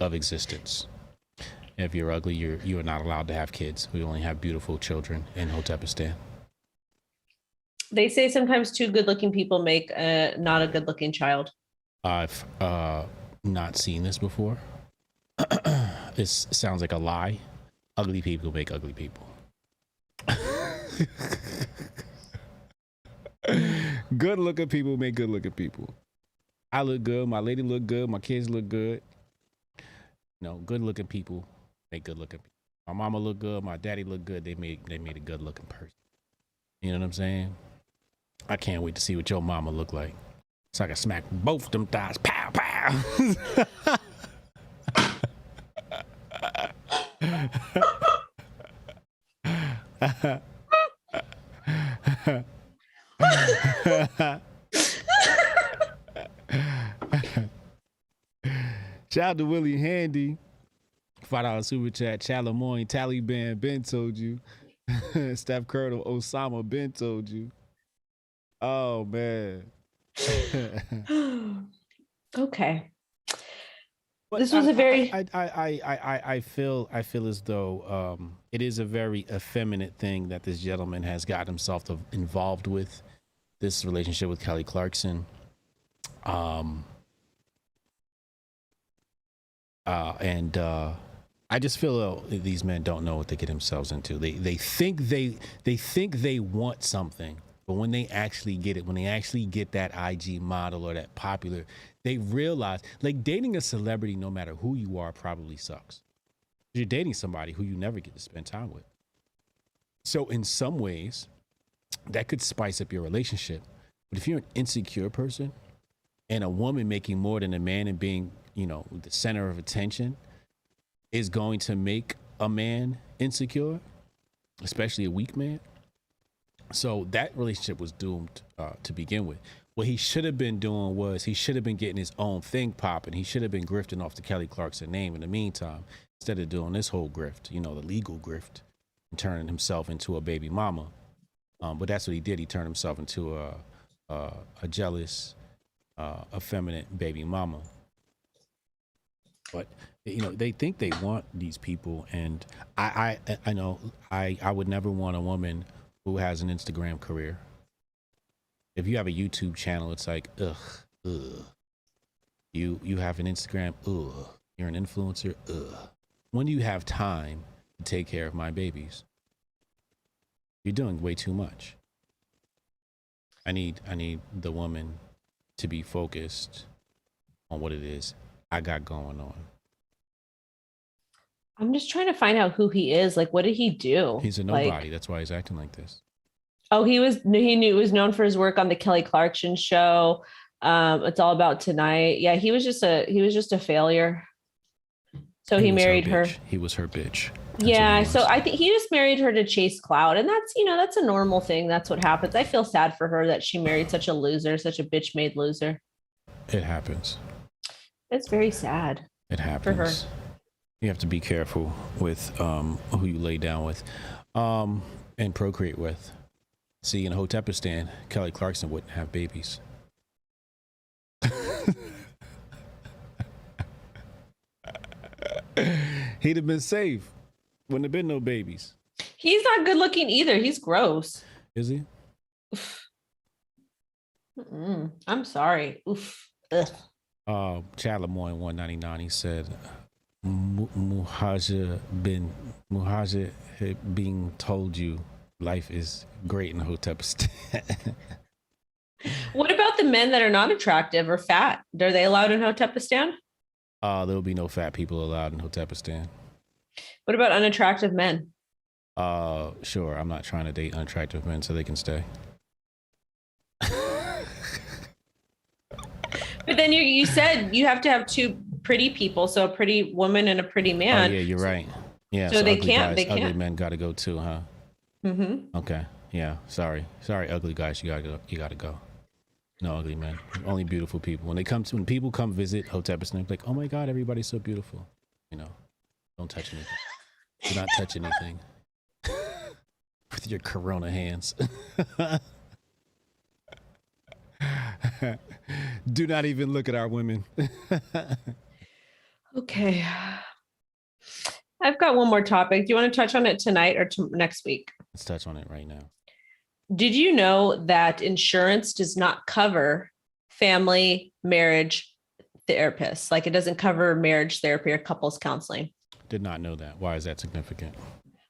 of existence. If you're ugly, you are not allowed to have kids. We only have beautiful children in Hotepistan. They say sometimes two good-looking people make not a good-looking child. I've not seen this before. This sounds like a lie. Ugly people make ugly people. Good-looking people make good-looking people. I look good. My lady look good. My kids look good. Good-looking people make good-looking people. My mama look good. My daddy look good. They made a good-looking person. You know what I'm saying? I can't wait to see what your mama look like. So I can smack both them thighs. Pow, pow. Shout out to Willie Handy. $5 super chat. Chalamoyne, Taliban, Ben told you. Steph Curry, Osama, Ben told you. Oh man. Okay. But this was a very. I feel as though it is a very effeminate thing that this gentleman has got himself involved with, this relationship with Kelly Clarkson. I just feel these men don't know what they get themselves into. They think they want something, But when they actually get it, when they actually get that IG model or that popular, they realize like dating a celebrity, no matter who you are, probably sucks. You're dating somebody who you never get to spend time with. So in some ways, that could spice up your relationship. But if you're an insecure person and a woman making more than a man and being, you know, the center of attention is going to make a man insecure, especially a weak man. So that relationship was doomed to begin with. What he should have been doing was he should have been getting his own thing popping. He should have been grifting off the Kelly Clarkson name in the meantime, instead of doing this whole grift, you know, the legal grift, and turning himself into a baby mama. But that's what he did. He turned himself into a jealous, effeminate baby mama. But you know, they think they want these people, and I know I would never want a woman who has an Instagram career. If you have a YouTube channel, it's like, ugh. You have an Instagram, ugh. You're an influencer, ugh. When do you have time to take care of my babies? You're doing way too much. I need the woman to be focused on what it is I got going on. I'm just trying to find out who he is. Like, what did he do? He's a nobody. That's why he's acting like this. Oh, he was known for his work on the Kelly Clarkson show. It's All About Tonight. Yeah, he was just a failure. So he married her. He was her bitch. Yeah, so I think he just married her to chase clout, and that's a normal thing. That's what happens. I feel sad for her that she married such a loser, such a bitch-made loser. It happens. It's very sad. It happens for her. You have to be careful with who you lay down with and procreate with. See, in Hotepistan, Kelly Clarkson wouldn't have babies. He'd have been safe. Wouldn't have been no babies. He's not good looking either. He's gross. Is he? I'm sorry. Oof. Ugh. Chad Lemoyne 199. He said, Muhajir being told you life is great in Hotepistan. What about the men that are not attractive or fat? Are they allowed in Hotepistan? There'll be no fat people allowed in Hotepistan. What about unattractive men? Sure. I'm not trying to date unattractive men so they can stay. But then you said you have to have two pretty people, so a pretty woman and a pretty man. Oh, yeah, you're right. Yeah. So they can't. Ugly men got to go too, huh? Mm-hmm. Okay. Yeah. Sorry, ugly guys. You gotta go. No ugly men. Only beautiful people. When people come visit Hotepistan, like, oh my God, everybody's so beautiful. You know, don't touch anything. Do not touch anything with your corona hands. Do not even look at our women. Okay. I've got one more topic. Do you want to touch on it tonight or next week? Let's touch on it right now. Did you know that insurance does not cover family marriage therapists? Like, it doesn't cover marriage therapy or couples counseling. Did not know that. Why is that significant?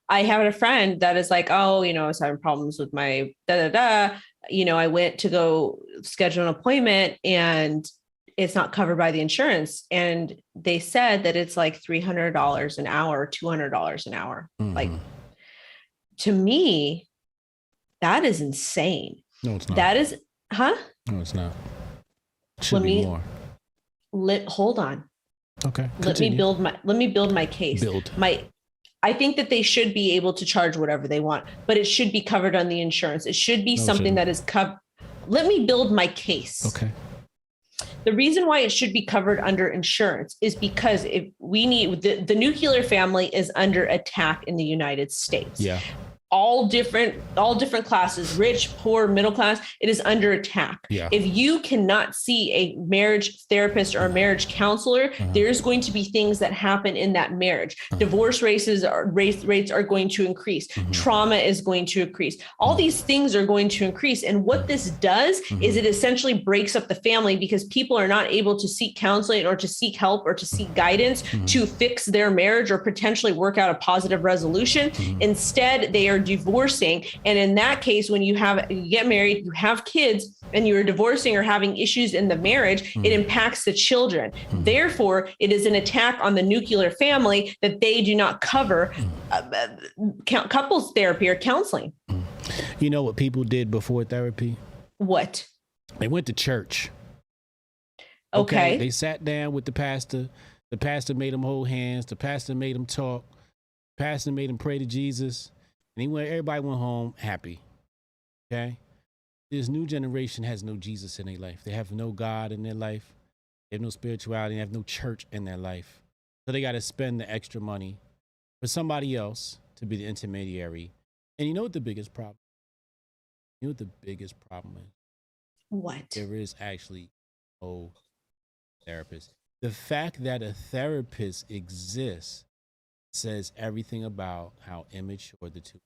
I have a friend that is like, oh, I was having problems with my I went to go schedule an appointment and it's not covered by the insurance. And they said that it's like $300 an hour, or $200 an hour. Mm-hmm. Like, to me, that is insane. No, it's not. That is, huh? No, it's not. It should be more. Hold on. Okay. Let me build my case. I think that they should be able to charge whatever they want, but it should be covered on the insurance. It should be something that is covered. Let me build my case. Okay. The reason why it should be covered under insurance is because if we need the nuclear family is under attack in the United States. Yeah. All different classes, rich, poor, middle class, it is under attack. Yeah. If you cannot see a marriage therapist or a marriage counselor, there's going to be things that happen in that marriage. Divorce rates are going to increase. Trauma is going to increase. All these things are going to increase. And what this does is it essentially breaks up the family because people are not able to seek counseling or to seek help or to seek guidance to fix their marriage or potentially work out a positive resolution. Instead, they are are divorcing. And in that case, when you get married, you have kids, and you are divorcing or having issues in the marriage, it impacts the children. Therefore, it is an attack on the nuclear family that they do not cover couples therapy or counseling. You know what people did before therapy? What? They went to church. Okay. They sat down with the pastor. The pastor made them hold hands. The pastor made them talk. The pastor made them pray to Jesus. And everybody went home happy. Okay? This new generation has no Jesus in their life. They have no God in their life. They have no spirituality. They have no church in their life. So they got to spend the extra money for somebody else to be the intermediary. And you know what the biggest problem? You know what the biggest problem is? What? There is actually no therapist. The fact that a therapist exists says everything about how immature the two.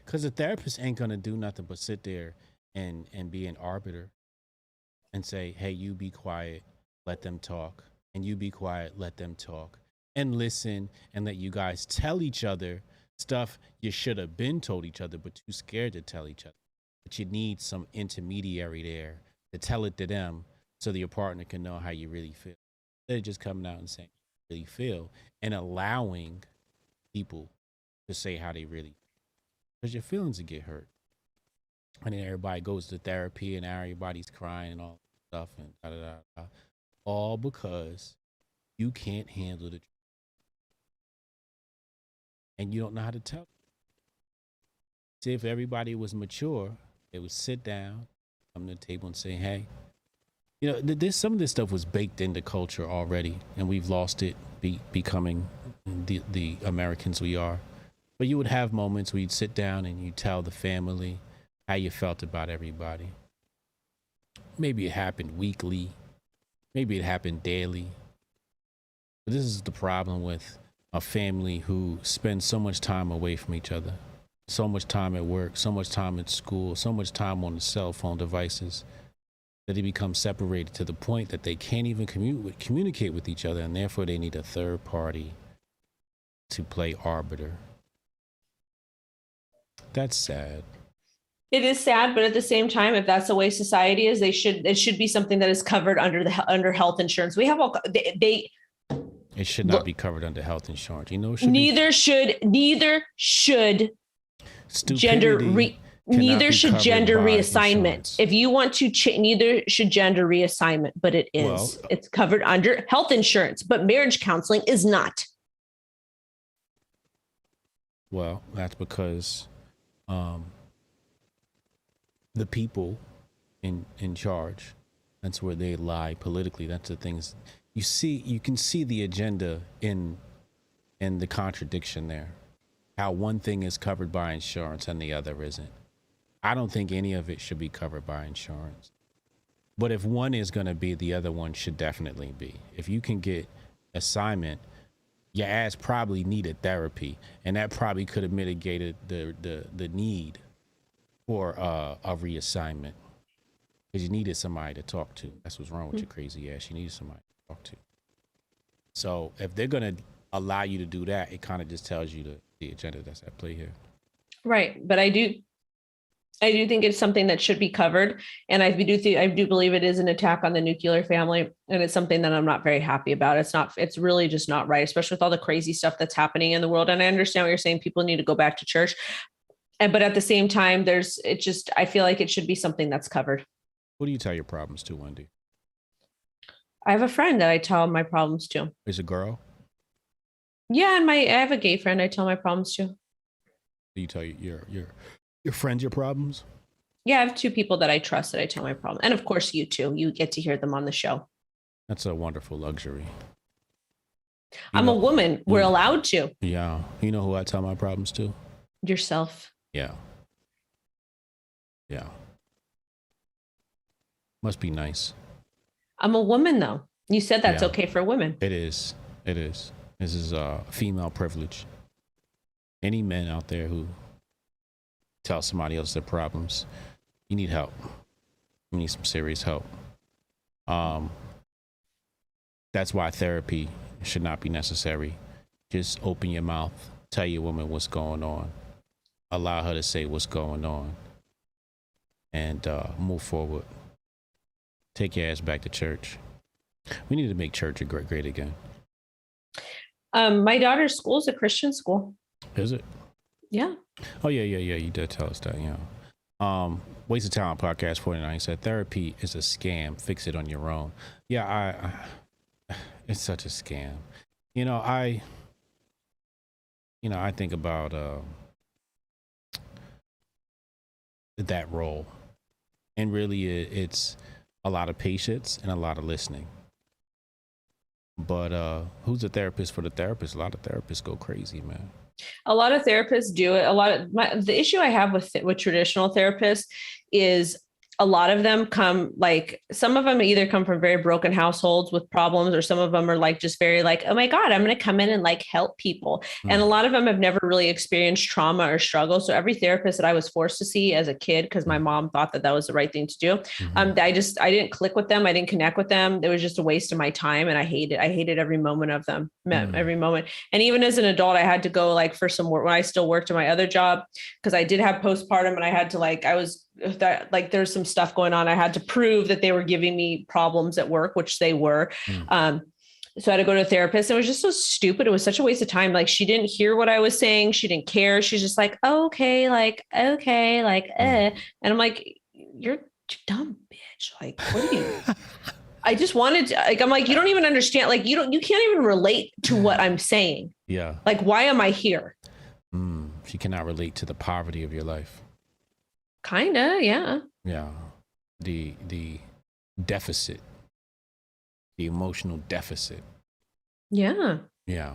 Because a therapist ain't gonna do nothing but sit there and be an arbiter and say, hey, you be quiet, let them talk, and you be quiet, let them talk, and listen, and let you guys tell each other stuff you should have been told each other, but too scared to tell each other. But you need some intermediary there to tell it to them so that your partner can know how you really feel. Instead of just coming out and saying how you really feel and allowing people to say how they really feel. Because your feelings will get hurt. And then everybody goes to therapy and everybody's crying and all that stuff and da da da. All because you can't handle the truth. And you don't know how to tell. See, if everybody was mature, they would sit down, come to the table and say, hey, you know, some of this stuff was baked into culture already, and we've lost it becoming the Americans we are. But you would have moments where you'd sit down and you tell the family how you felt about everybody. Maybe it happened weekly. Maybe it happened daily. But this is the problem with a family who spends so much time away from each other, so much time at work, so much time at school, so much time on the cell phone devices, that they become separated to the point that they can't even communicate with each other, and therefore they need a third party to play arbiter. That's sad. It is sad, but at the same time, if that's the way society is, it should be something that is covered under health insurance. We have It should not be covered under health insurance. You know, neither should gender reassignment. Insurance. If you want to neither should gender reassignment, but it is. Well, it's covered under health insurance, but marriage counseling is not. Well, that's because the people in charge, that's where they lie politically. That's the things you can see the agenda in the contradiction there. How one thing is covered by insurance and the other isn't. I don't think any of it should be covered by insurance. But if one is going to be, the other one should definitely be. If you can get assignment, your ass probably needed therapy, and that probably could have mitigated the need for a reassignment, because you needed somebody to talk to. That's what's wrong with your crazy ass. You needed somebody to talk to. So if they're going to allow you to do that, it kind of just tells you the agenda that's at play here. Right. But I do think it's something that should be covered. And I do believe it is an attack on the nuclear family. And it's something that I'm not very happy about. It's really just not right, especially with all the crazy stuff that's happening in the world. And I understand what you're saying. People need to go back to church. But at the same time, I feel like it should be something that's covered. Who do you tell your problems to, Wendy? I have a friend that I tell my problems to. Is a girl? Yeah. And I have a gay friend I tell my problems to. Do you tell your friends your problems? Yeah, I have two people that I trust that I tell my problems. And of course, you too. You get to hear them on the show. That's a wonderful luxury. I'm a woman. We're allowed to. Yeah. You know who I tell my problems to? Yourself. Yeah. Yeah. Must be nice. I'm a woman, though. You said that's okay for women. It is. It is. This is female privilege. Any men out there who tell somebody else their problems, you need help. You need some serious help. That's why therapy should not be necessary. Just open your mouth Tell your woman what's going on. Allow her to say what's going on, and move forward. Take your ass back to church. We need to make church great again. My daughter's school is a Christian school. Is it? Yeah. Oh yeah. You did tell us that. Yeah. Waste of Talent podcast 49 said therapy is a scam. Fix it on your own. Yeah, it's such a scam. I think about that role, and really it's a lot of patience and a lot of listening. But who's a therapist for the therapist? A lot of therapists go crazy, man. A lot of therapists do it. The issue I have with traditional therapists is a lot of them some of them either come from very broken households with problems, or some of them are just very oh my God, I'm going to come in and help people. And a lot of them have never really experienced trauma or struggle. So every therapist that I was forced to see as a kid, because my mom thought that was the right thing to do, I didn't click with them. I didn't connect with them. It was just a waste of my time. And I hated every moment of them, every moment. And even as an adult, I had to go for some work when I still worked in my other job, because I did have postpartum, and I had to there's some stuff going on. I had to prove that they were giving me problems at work, which they were. So I had to go to a therapist. It was just so stupid. It was such a waste of time. She didn't hear what I was saying. She didn't care. She's just okay, And I'm you're dumb bitch. What are you? I just wanted to, I'm you don't even understand. You can't even relate to what I'm saying. Yeah. Why am I here? She cannot relate to the poverty of your life. Kinda, yeah. Yeah. The deficit, the emotional deficit. Yeah. Yeah.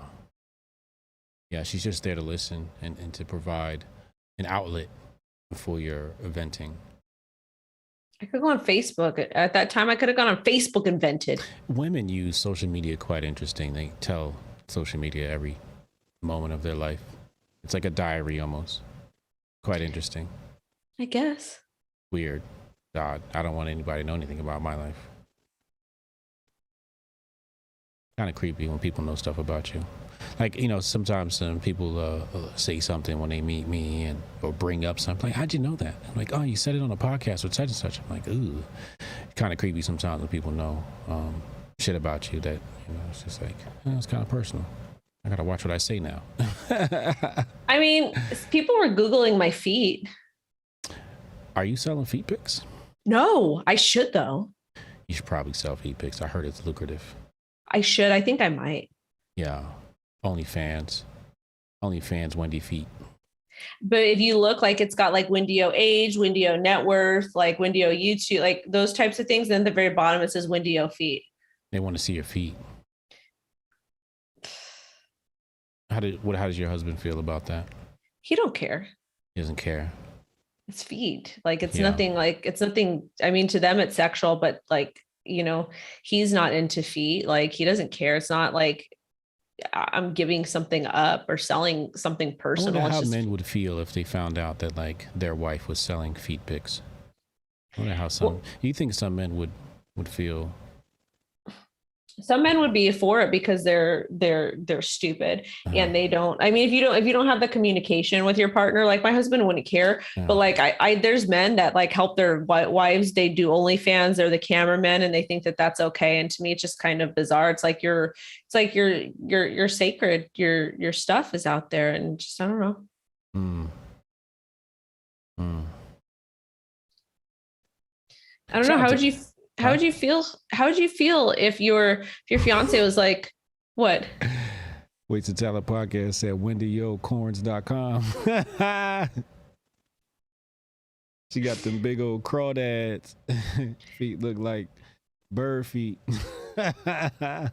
Yeah. She's just there to listen and to provide an outlet for your venting. I could go on Facebook. At that time, I could have gone on Facebook and vented. Women use social media quite interesting. They tell social media every moment of their life. It's like a diary almost. Quite interesting. I guess. Weird. God, I don't want anybody to know anything about my life. Kind of creepy when people know stuff about you. Sometimes people say something when they meet me or bring up something. How'd you know that? I'm oh, you said it on a podcast with such and such. I'm ooh. Kind of creepy sometimes when people know shit about you that, it's just it's kind of personal. I gotta watch what I say now. I mean, people were Googling my feet. Are you selling feet pics? No, I should though. You should probably sell feet pics. I heard it's lucrative. I should. I think I might. Yeah. OnlyFans, Wendy feet. But if you look, it's got Wendy O age, Wendy O net worth, Wendy O YouTube, those types of things. Then at the very bottom, it says Wendy O feet. They want to see your feet. How does your husband feel about that? He don't care. He doesn't care. It's feet. It's nothing, it's nothing. I mean, to them it's sexual, but he's not into feet. He doesn't care. It's not I'm giving something up or selling something personal. I wonder how men would feel if they found out that their wife was selling feet pics. I wonder how you think some men would feel. Some men would be for it because they're stupid and they don't. I mean, if you don't have the communication with your partner, my husband wouldn't care. But I there's men that help their wives. They do OnlyFans. They're the cameramen and they think that that's okay. And to me, it's just kind of bizarre. It's you're sacred. Your stuff is out there, and just I don't know. I don't know. How would you feel? How would you feel if your fiance was what? Wait to Tell a podcast at WendyOcorns.com. She got them big old crawdads. Feet look like bird feet. But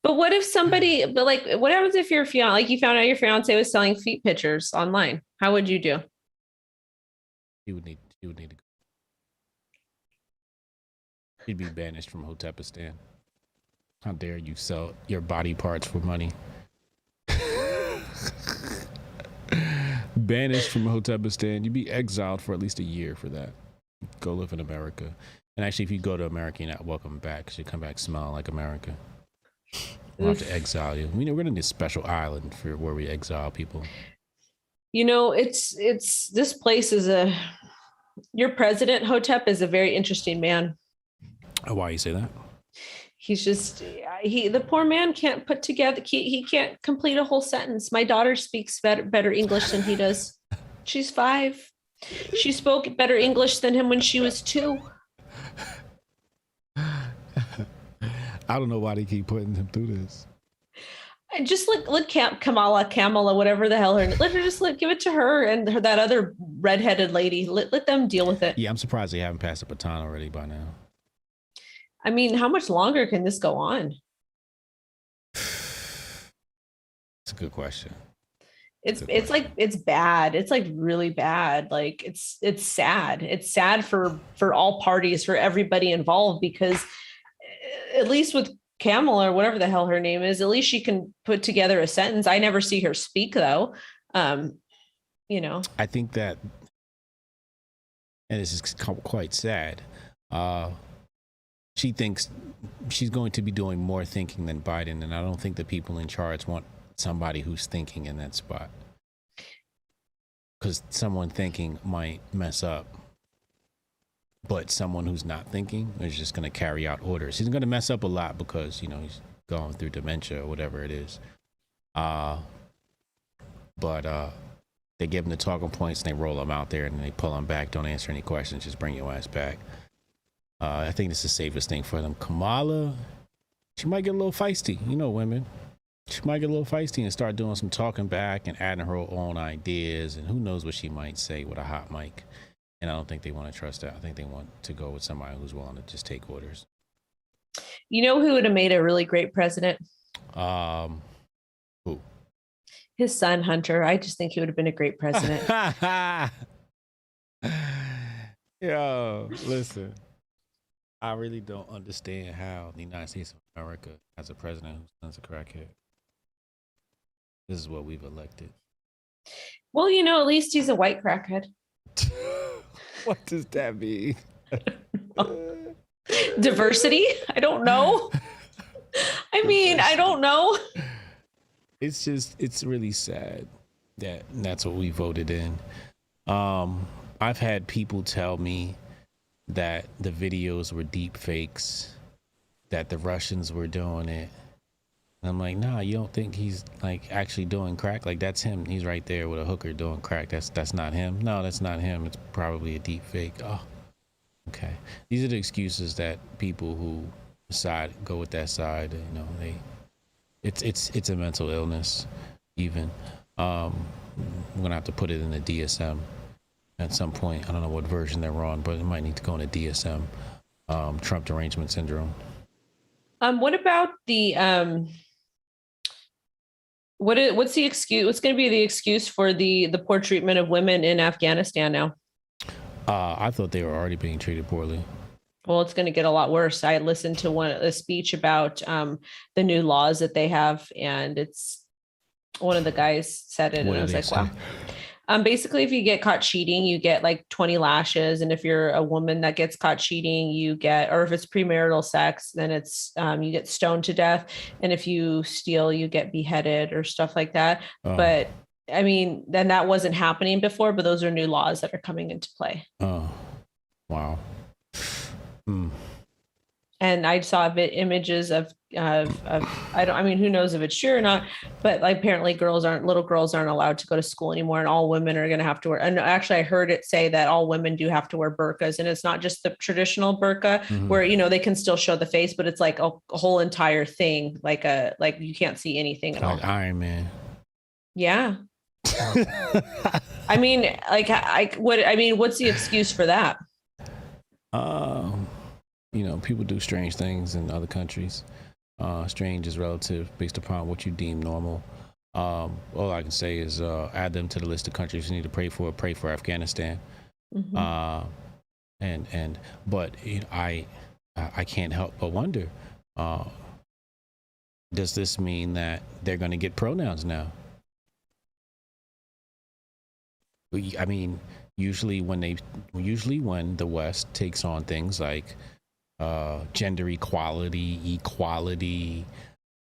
what if somebody? But what happens if your fiance, you found out your fiance was selling feet pictures online? How would you do? You would need to go. He'd be banished from Hotepistan. How dare you sell your body parts for money? Banished from Hotepistan. You'd be exiled for at least a year for that. Go live in America. And actually, if you go to America, you're not welcome back because you come back smelling like America. We'll have to exile you. We're going to need a special island for where we exile people. It's this place is your president, Hotep, is a very interesting man. Why you say that? He's just, the poor man can't put together, he can't complete a whole sentence. My daughter speaks better English than he does. She's 5. She spoke better English than him when she was 2. I don't know why they keep putting him through this. Just let Kamala, whatever the hell her, give it to her and that other redheaded lady. Let them deal with it. Yeah, I'm surprised they haven't passed the baton already by now. I mean, how much longer can this go on? It's a good question. It's bad. It's like really bad. Like it's sad. It's sad for all parties, for everybody involved, because at least with Kamala or whatever the hell her name is, at least she can put together a sentence. I never see her speak though. I think that, and this is quite sad, she thinks she's going to be doing more thinking than Biden, and I don't think the people in charge want somebody who's thinking in that spot, because someone thinking might mess up, but someone who's not thinking is just going to carry out orders. He's going to mess up a lot because he's going through dementia or whatever it is, but they give him the talking points and they roll him out there and they pull him back. Don't answer any questions, just bring your ass back. I think this is the safest thing for them. Kamala, she might get a little feisty. Women. She might get a little feisty and start doing some talking back and adding her own ideas. And who knows what she might say with a hot mic. And I don't think they want to trust that. I think they want to go with somebody who's willing to just take orders. You know who would have made a really great president? Who? His son, Hunter. I just think he would have been a great president. Yo, listen. I really don't understand how the United States of America has a president whose son's a crackhead. This is what we've elected. Well, at least he's a white crackhead. What does that mean? Diversity? I don't know. I don't know. It's really sad that that's what we voted in. I've had people tell me that the videos were deep fakes, that the Russians were doing it. And I'm like, nah, you don't think he's like actually doing crack? Like that's him. He's right there with a hooker doing crack. That's not him. No, that's not him. It's probably a deep fake. Oh, okay. These are the excuses that people who go with that side, it's a mental illness even. We're gonna have to put it in the DSM at some point. I don't know what version they're on, but it might need to go into DSM, Trump derangement syndrome. What about the what's the excuse? What's going to be the excuse for the poor treatment of women in Afghanistan now? I thought they were already being treated poorly. Well, it's going to get a lot worse. I listened to a speech about the new laws that they have, and it's one of the guys said it, and I was like, wow. Basically, if you get caught cheating, you get like 20 lashes. And if you're a woman that gets caught cheating, or if it's premarital sex, then it's you get stoned to death. And if you steal, you get beheaded or stuff like that. Oh. But then that wasn't happening before, but those are new laws that are coming into play. Oh, wow. And I saw images of who knows if it's true or not, but like apparently little girls aren't allowed to go to school anymore, and all women are going to have to wear. And actually I heard it say that all women do have to wear burqas, and it's not just the traditional burqa where, they can still show the face, but it's like a whole entire thing, like you can't see anything at all. Like Iron Man. Yeah. What's the excuse for that? People do strange things in other countries. Strange is relative based upon what you deem normal. All I can say is add them to the list of countries you need to pray for Afghanistan. Mm-hmm. But I can't help but wonder, does this mean that they're going to get pronouns now? Usually when the West takes on things like gender equality,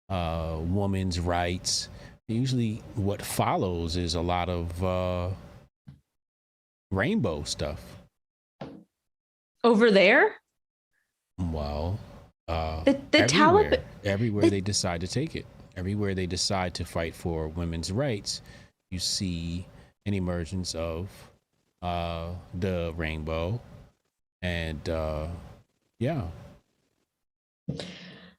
women's rights. Usually what follows is a lot of rainbow stuff. Over there? Well, the everywhere, Taliban. Everywhere they decide to take it. Everywhere they decide to fight for women's rights, you see an emergence of the rainbow. And yeah.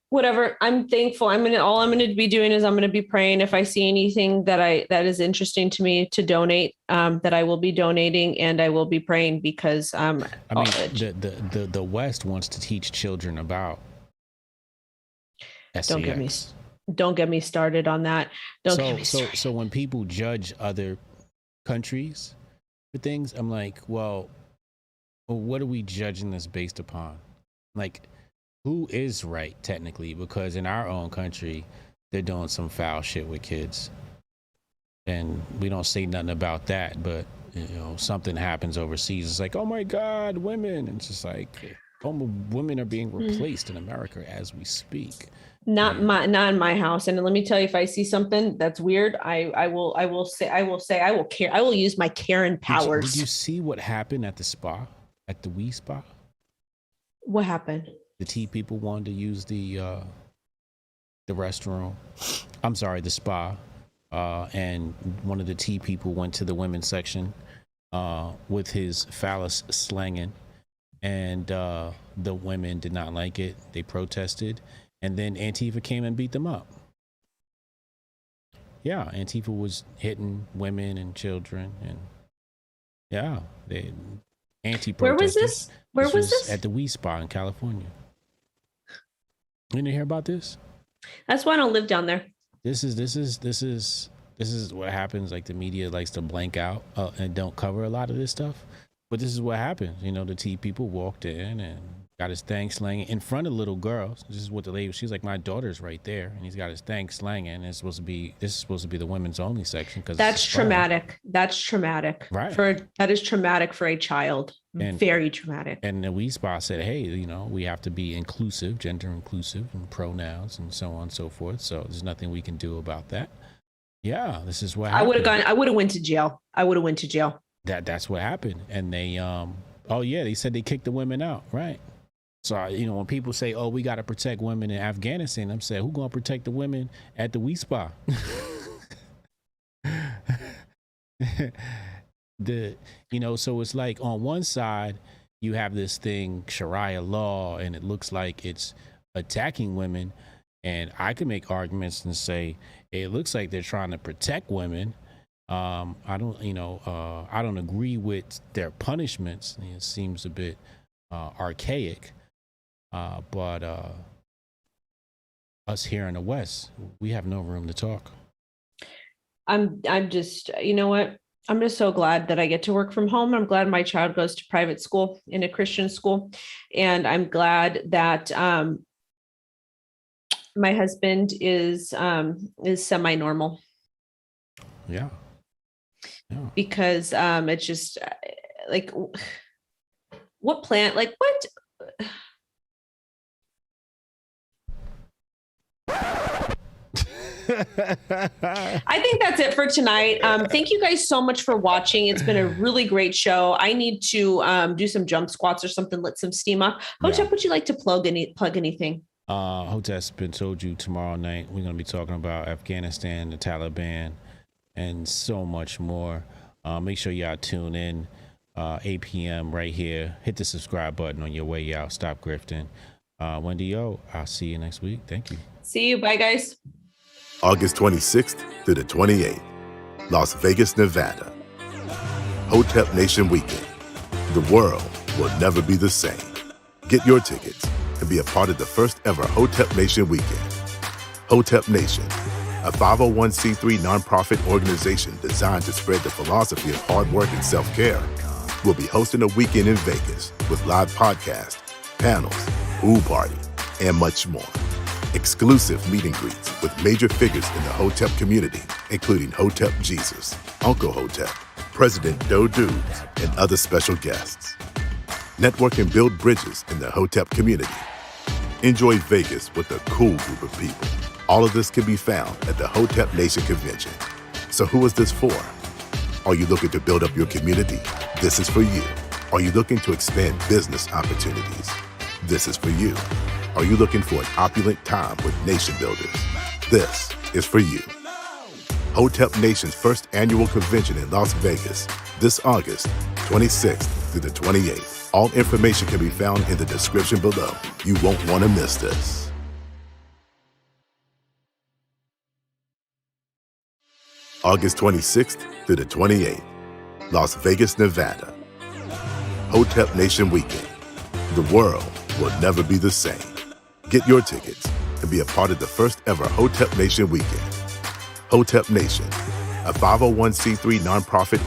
Whatever. I'm thankful. All I'm gonna be doing is I'm gonna be praying. If I see anything that is interesting to me to donate, that I will be donating, and I will be praying because I mean the West wants to teach children about SAX. Don't get me started on that. So when people judge other countries for things, I'm like, well, what are we judging this based upon? Like, who is right technically? Because in our own country, they're doing some foul shit with kids, and we don't say nothing about that. But something happens overseas. It's like, oh my God, women! And it's just like, women are being replaced in America as we speak. Not in my house. And let me tell you, if I see something that's weird, I will use my Karen powers. Did you see what happened at the spa, at the Wii Spa? What happened? The tea people wanted to use the restroom. I'm sorry, the spa. And one of the tea people went to the women's section with his phallus slanging, and the women did not like it. They protested, and then Antifa came and beat them up. Yeah, Antifa was hitting women and children, and yeah, they anti-protested. Where was this? Where was this? At the Wii Spa in California. You didn't hear about this? That's why I don't live down there. This is what happens. Like, the media likes to blank out and don't cover a lot of this stuff. But this is what happened. The tea people walked in and got his thing slanging in front of little girls. This is what the lady, she's like, my daughter's right there, and he's got his thing slanging. And this is supposed to be the women's only section, because that's traumatic. That's traumatic. Right. That is traumatic for a child. And very traumatic. And the Wii Spa said, hey, we have to be inclusive, gender inclusive, and pronouns and so on and so forth. So there's nothing we can do about that. Yeah, this is what happened. I would have went to jail. That's what happened. And they they said they kicked the women out, right? So when people say, oh, we got to protect women in Afghanistan, I'm saying, who gonna protect the women at the Wii Spa? So it's like, on one side you have this thing, Sharia law, and it looks like it's attacking women, and I can make arguments and say it looks like they're trying to protect women. I don't agree with their punishments. It seems a bit archaic, but us here in the West, we have no room to talk. I'm just, I'm just so glad that I get to work from home. I'm glad my child goes to private school, in a Christian school. And I'm glad that my husband is semi-normal. Yeah. Because it's just like, what plan? Like, what? I think that's it for tonight. Thank you guys so much for watching. It's been a really great show. I need to do some jump squats or something, let some steam up. Hotep, would you like to plug anything? Hotep's been told you tomorrow night we're going to be talking about Afghanistan, the Taliban, and so much more. Make sure y'all tune in 8 p.m. right here. Hit the subscribe button on your way out. Stop grifting. Wendy O, I'll see you next week. Thank you. See you. Bye, guys. August 26th through the 28th, Las Vegas, Nevada. Hotep Nation Weekend. The world will never be the same. Get your tickets and be a part of the first ever Hotep Nation Weekend. Hotep Nation, a 501c3 nonprofit organization designed to spread the philosophy of hard work and self-care, will be hosting a weekend in Vegas with live podcasts, panels, pool party, and much more. Exclusive meet and greets with major figures in the Hotep community, including Hotep Jesus, Uncle Hotep, President Doe Dudes, and other special guests. Network and build bridges in the Hotep community. Enjoy Vegas with a cool group of people. All of this can be found at the Hotep Nation Convention. So who is this for? Are you looking to build up your community? This is for you. Are you looking to expand business opportunities? This is for you. Are you looking for an opulent time with nation builders? This is for you. Hotep Nation's first annual convention in Las Vegas, this August 26th through the 28th. All information can be found in the description below. You won't want to miss this. August 26th through the 28th, Las Vegas, Nevada. Hotep Nation Weekend. The world will never be the same. Get your tickets and be a part of the first ever Hotep Nation Weekend. Hotep Nation, a 501c3 nonprofit